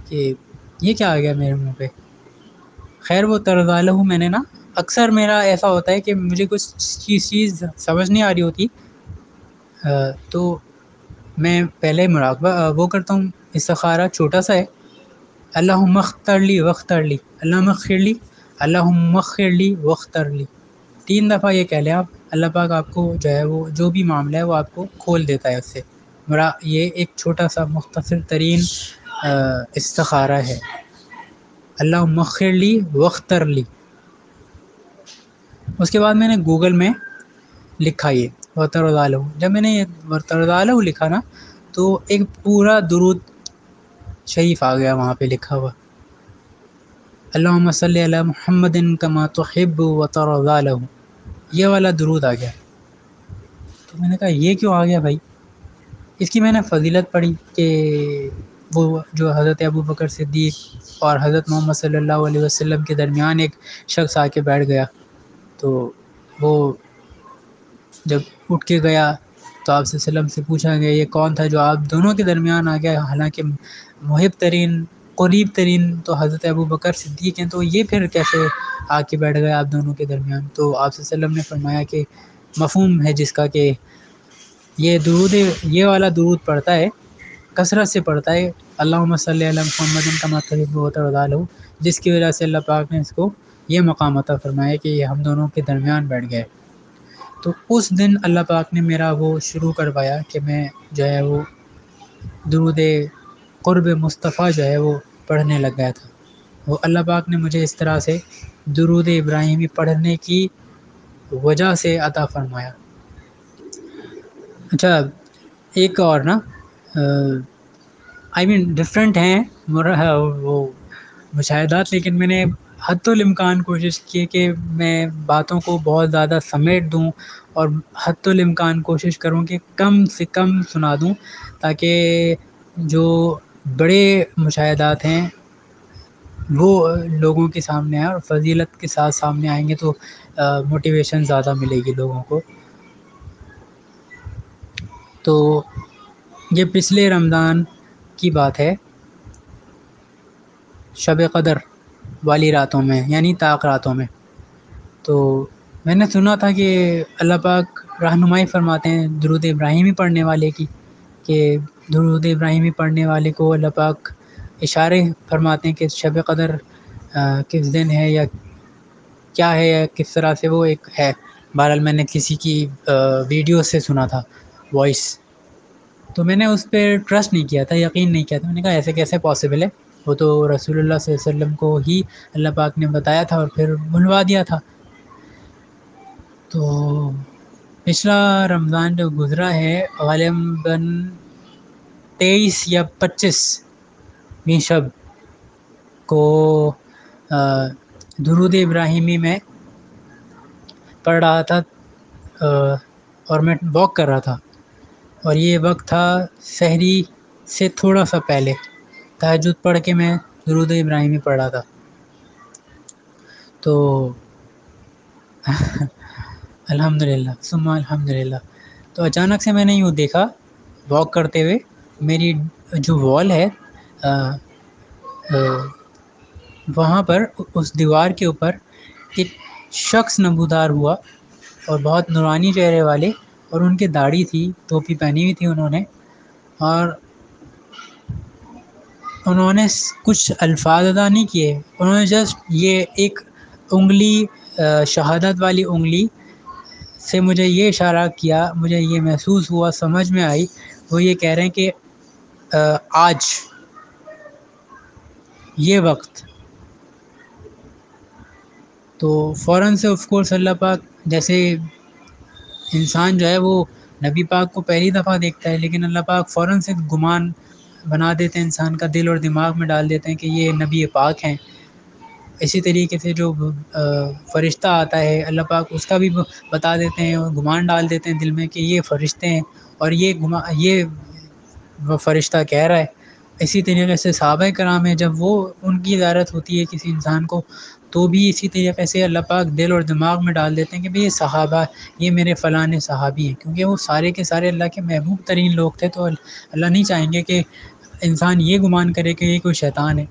کہ یہ کیا آ گیا میرے منہ پہ. خیر وہ تردالہ میں نے نا، اکثر میرا ایسا ہوتا ہے کہ مجھے کچھ چیز سمجھ نہیں آ رہی ہوتی، تو میں پہلے مراقبہ وہ کرتا ہوں، استخارہ چھوٹا سا ہے، اللہم اختر لی واختر لی، اللہم اغفر لی، اللہم اغفر لی واختر لی. 3 دفعہ یہ کہہ لیں آپ، اللہ پاک آپ کو جو ہے وہ جو بھی معاملہ ہے وہ آپ کو کھول دیتا ہے اس سے. یہ ایک چھوٹا سا مختصر ترین استخارہ ہے، اللہم اغفر لی واختر لی. اس کے بعد میں نے گوگل میں لکھا یہ وتردالہ. جب میں نے یہ وتردالہ لکھا نا تو ایک پورا درود شریف آ گیا وہاں پہ لکھا ہوا، اللہم صلی علی محمد کما تحب وتردالہ. یہ والا درود آ گیا. تو میں نے کہا یہ کیوں آ گیا بھائی؟ اس کی میں نے فضیلت پڑھی کہ وہ جو حضرت ابو بکر صدیق اور حضرت محمد صلی اللہ علیہ وسلم کے درمیان ایک شخص آ کے بیٹھ گیا. تو وہ جب اٹھ کے گیا تو آپ صلی اللہ علیہ وسلم سے پوچھا گیا یہ کون تھا جو آپ دونوں کے درمیان آ گیا؟ حالانکہ محب ترین قریب ترین تو حضرت ابو بکر صدیق ہیں، تو یہ پھر کیسے آ کے بیٹھ گیا آپ دونوں کے درمیان؟ تو آپ صلی اللہ علیہ وسلم نے فرمایا کہ مفہوم ہے جس کا کہ یہ والا درود پڑھتا ہے، کثرت سے پڑھتا ہے، اللہم صلی علی محمد کما تحب و ترضی عنہ، جس کی وجہ سے اللہ پاک نے اس کو یہ مقام عطا فرمایا کہ یہ ہم دونوں کے درمیان بیٹھ گئے. تو اس دن اللہ پاک نے میرا وہ شروع کروایا کہ میں جو ہے وہ درود قرب مصطفیٰ جو ہے وہ پڑھنے لگ گیا تھا. وہ اللہ پاک نے مجھے اس طرح سے درود ابراہیمی پڑھنے کی وجہ سے عطا فرمایا. اچھا ایک اور نا ڈفرینٹ ہیں وہ مشاہدات، لیکن میں نے حتی الامکان کوشش کی کہ میں باتوں کو بہت زیادہ سمیٹ دوں اور حتی الامکان کوشش کروں کہ کم سے کم سنا دوں، تاکہ جو بڑے مشاہدات ہیں وہ لوگوں کے سامنے آئیں اور فضیلت کے ساتھ سامنے آئیں گے تو موٹیویشن زیادہ ملے گی لوگوں کو. تو یہ پچھلے رمضان کی بات ہے، شب قدر والی راتوں میں یعنی طاق راتوں میں. تو میں نے سنا تھا کہ اللہ پاک رہنمائی فرماتے ہیں درود ابراہیمی پڑھنے والے کی، کہ درود ابراہیمی پڑھنے والے کو اللہ پاک اشارے فرماتے ہیں کہ شب قدر کس دن ہے یا کیا ہے یا کس طرح سے وہ ایک ہے. بہرحال میں نے کسی کی ویڈیو سے سنا تھا وائس، تو میں نے اس پہ ٹرسٹ نہیں کیا تھا، یقین نہیں کیا تھا. میں نے کہا ایسے کیسے پاسبل ہے، وہ تو رسول اللہ صلی اللہ علیہ وسلم کو ہی اللہ پاک نے بتایا تھا اور پھر بھلوا دیا تھا. تو پچھلا رمضان جو گزرا ہے غالباً 23 یا 25ویں شب کو درود ابراہیمی میں پڑھ رہا تھا اور میں واک کر رہا تھا، اور یہ وقت تھا سحری سے تھوڑا سا پہلے. تہجد پڑھ کے میں درود ابراہیمی پڑھ رہا تھا. تو الحمد للہ ثم الحمد للہ. تو اچانک سے میں نے یوں دیکھا واک کرتے ہوئے، میری جو وال ہے وہاں پر اس دیوار کے اوپر ایک شخص نمودار ہوا، اور بہت نورانی چہرے والے، اور ان کی داڑھی تھی، ٹوپی پہنی ہوئی تھی انہوں نے، اور انہوں نے کچھ الفاظ ادا نہیں کیے، انہوں نے جسٹ یہ ایک انگلی شہادت والی انگلی سے مجھے یہ اشارہ کیا، مجھے یہ محسوس ہوا، سمجھ میں آئی، وہ یہ کہہ رہے ہیں کہ آج یہ وقت. تو فوراً سے آف کورس اللہ پاک، جیسے انسان جو ہے وہ نبی پاک کو پہلی دفعہ دیکھتا ہے، لیکن اللہ پاک فوراً سے گمان بنا دیتے ہیں انسان کا دل اور دماغ میں ڈال دیتے ہیں کہ یہ نبی پاک ہیں. اسی طریقے سے جو فرشتہ آتا ہے اللہ پاک اس کا بھی بتا دیتے ہیں اور گمان ڈال دیتے ہیں دل میں کہ یہ فرشتے ہیں، اور یہ وہ فرشتہ کہہ رہا ہے. اسی طریقے سے صحابہ کرام ہیں، جب وہ ان کی زیارت ہوتی ہے کسی انسان کو، تو بھی اسی طریقے سے اللہ پاک دل اور دماغ میں ڈال دیتے ہیں کہ بھئی یہ صحابہ، یہ میرے فلاں صحابی ہیں، کیونکہ وہ سارے کے سارے اللہ کے محبوب ترین لوگ تھے. تو اللہ نہیں چاہیں گے کہ انسان یہ گمان کرے کہ یہ کوئی شیطان ہے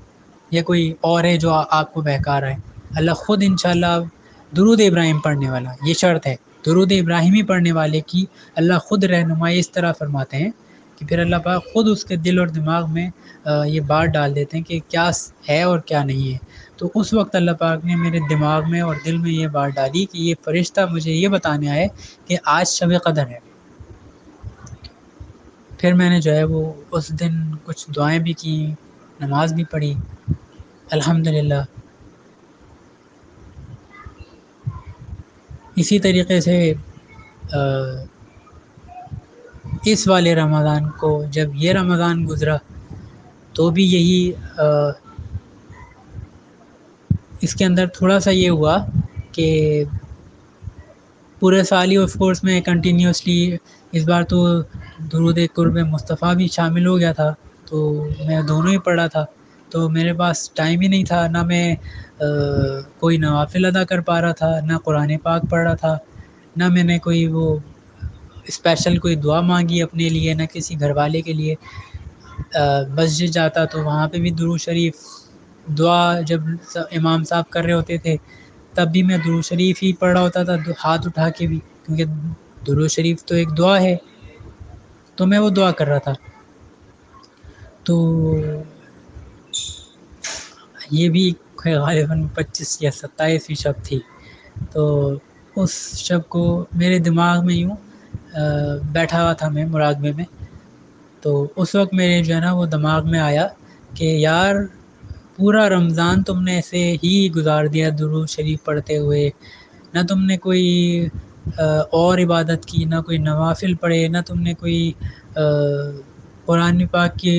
یا کوئی اور ہے جو آپ کو بہکا رہا ہے. اللہ خود انشاءاللہ درود ابراہیم پڑھنے والا، یہ شرط ہے، درود ابراہیمی پڑھنے والے کی اللہ خود رہنمائی اس طرح فرماتے ہیں کہ پھر اللہ پاک خود اس کے دل اور دماغ میں یہ بات ڈال دیتے ہیں کہ کیا ہے اور کیا نہیں ہے. تو اس وقت اللہ پاک نے میرے دماغ میں اور دل میں یہ بات ڈالی کہ یہ فرشتہ مجھے یہ بتانے آئے کہ آج شب قدر ہے. پھر میں نے جو ہے وہ اس دن کچھ دعائیں بھی کیں، نماز بھی پڑھی الحمدللہ. اسی طریقے سے اس والے رمضان کو جب یہ رمضان گزرا تو بھی یہی اس کے اندر تھوڑا سا یہ ہوا کہ پورے سال ہی آف کورس میں کنٹینیوسلی اس بار تو درود قرب مصطفیٰ بھی شامل ہو گیا تھا، تو میں دونوں ہی پڑھا تھا، تو میرے پاس ٹائم ہی نہیں تھا، نہ میں کوئی نوافل ادا کر پا رہا تھا، نہ قرآن پاک پڑھ رہا تھا، نہ میں نے کوئی وہ اسپیشل کوئی دعا مانگی اپنے لیے، نہ کسی گھر والے کے لیے۔ مسجد جاتا تو وہاں پہ بھی درود شریف دعا جب امام صاحب کر رہے ہوتے تھے تب بھی میں درود شریف ہی پڑھ رہا ہوتا تھا، ہاتھ اٹھا کے بھی، کیونکہ درود شریف تو ایک دعا ہے، تو میں وہ دعا کر رہا تھا۔ تو یہ بھی غالباً 25 یا 27ویں شب تھی، تو اس شب کو میرے دماغ میں یوں بیٹھا ہوا تھا میں مراقبے میں، تو اس وقت میرے جو ہے نا وہ دماغ میں آیا کہ یار پورا رمضان تم نے ایسے ہی گزار دیا درود شریف پڑھتے ہوئے، نہ تم نے کوئی اور عبادت کی، نہ کوئی نوافل پڑھے، نہ تم نے کوئی قرآن پاک کی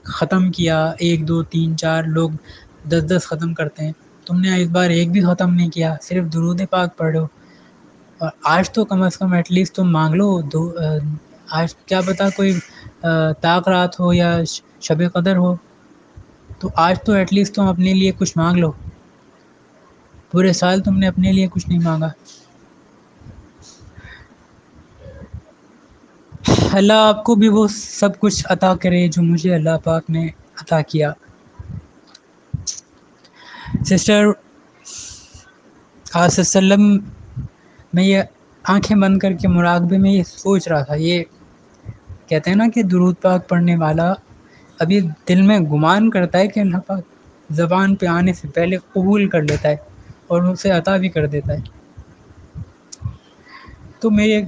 ختم کیا، 1 2 3 4 لوگ 10 ختم کرتے ہیں، تم نے اس بار ایک بھی ختم نہیں کیا، صرف درود پاک پڑھو، اور آج تو کم از کم ایٹ لیسٹ تم مانگ لو آج کیا پتہ کوئی طاق رات ہو یا شب قدر ہو، تو آج تو ایٹ لیسٹ تم اپنے لیے کچھ مانگ لو، پورے سال تم نے اپنے لیے کچھ نہیں مانگا۔ اللہ آپ کو بھی وہ سب کچھ عطا کرے جو مجھے اللہ پاک نے عطا کیا۔ سسٹر آپ وسلم، میں یہ آنکھیں بند کر کے مراقبے میں یہ سوچ رہا تھا، یہ کہتے ہیں نا کہ درود پاک پڑھنے والا ابھی دل میں گمان کرتا ہے کہ اللہ پاک زبان پہ آنے سے پہلے قبول کر لیتا ہے اور اسے عطا بھی کر دیتا ہے۔ تو میرے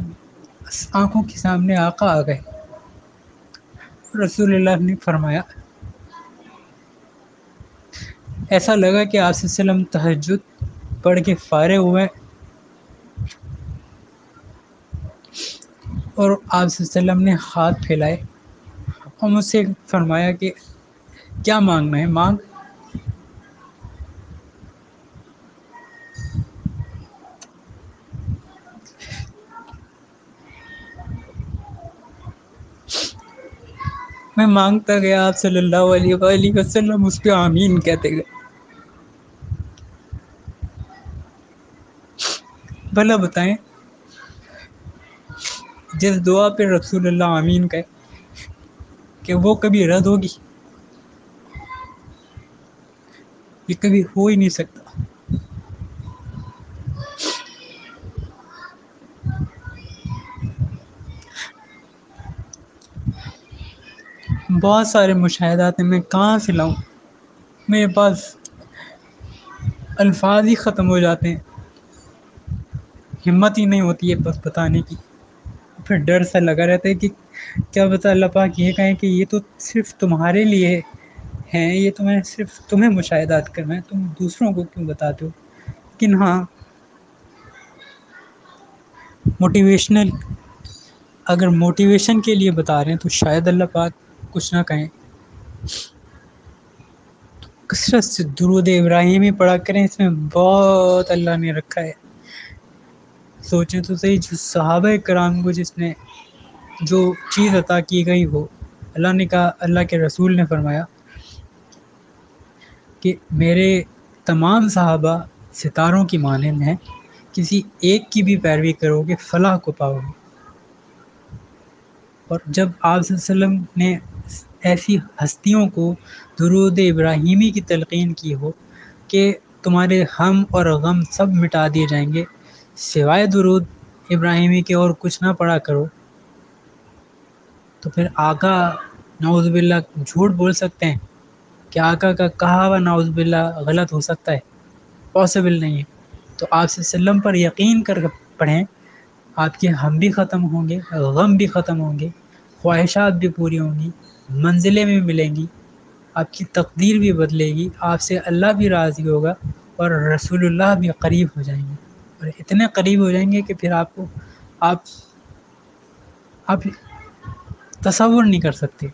آنکھوں کے سامنے آقا آ گئے، رسول اللہ نے فرمایا، ایسا لگا کہ آپ صلی اللہ علیہ وسلم تہجد پڑھ کے فارغ ہوئے اور آپ صلی اللہ علیہ وسلم نے ہاتھ پھیلائے اور مجھ سے فرمایا کہ کیا مانگنا ہے مانگ۔ میں مانگتا گیا، آپ صلی اللہ علیہ وآلہ وسلم اس پہ آمین کہتے گئے۔ بھلا بتائیں جس دعا پہ رسول اللہ آمین کہے کہ وہ کبھی رد ہوگی؟ یہ کبھی ہو ہی نہیں سکتا۔ بہت سارے مشاہدات ہیں، میں کہاں سے لاؤں، میرے پاس الفاظ ہی ختم ہو جاتے ہیں، ہمت ہی نہیں ہوتی ہے بس بتانے کی، پھر ڈر سا لگا رہتا ہے کہ کیا بتا اللہ پاک یہ کہیں کہ یہ تو صرف تمہارے لیے ہیں، یہ تو میں صرف تمہیں مشاہدات کرنا ہے، تم دوسروں کو کیوں بتاتے ہو۔ لیکن ہاں، موٹیویشنل، اگر موٹیویشن کے لیے بتا رہے ہیں تو شاید اللہ پاک کچھ نہ کہیں۔ کثرت سے درود ابراہیمی پڑھا کریں، اس میں بہت اللہ نے رکھا ہے۔ سوچیں تو صحیح، جو صحابہ کرام کو جس نے جو چیز عطا کی گئی ہو، اللہ نے کہا، اللہ کے رسول نے فرمایا کہ میرے تمام صحابہ ستاروں کی مانند ہیں، کسی ایک کی بھی پیروی کرو گے فلاح کو پاؤ گے۔ اور جب آپ صلی اللہ علیہ وسلم نے ایسی ہستیوں کو درود ابراہیمی کی تلقین کی ہو کہ تمہارے ہم اور غم سب مٹا دیے جائیں گے، سوائے درود ابراہیمی کے اور کچھ نہ پڑھا کرو، تو پھر آقا نعوذ باللہ جھوٹ بول سکتے ہیں؟ کہ آقا کا کہا ہوا نعوذ باللہ غلط ہو سکتا ہے؟ پاسبل نہیں ہے۔ تو آپ صلی اللہ علیہ وسلم پر یقین کر کے پڑھیں، آپ کے ہم بھی ختم ہوں گے، غم بھی ختم ہوں گے، خواہشات بھی پوری ہوں گی، منزلیں بھی ملیں گی، آپ کی تقدیر بھی بدلے گی، آپ سے اللہ بھی راضی ہوگا اور رسول اللہ بھی قریب ہو جائیں گے، اور اتنے قریب ہو جائیں گے کہ پھر آپ تصور نہیں کر سکتے۔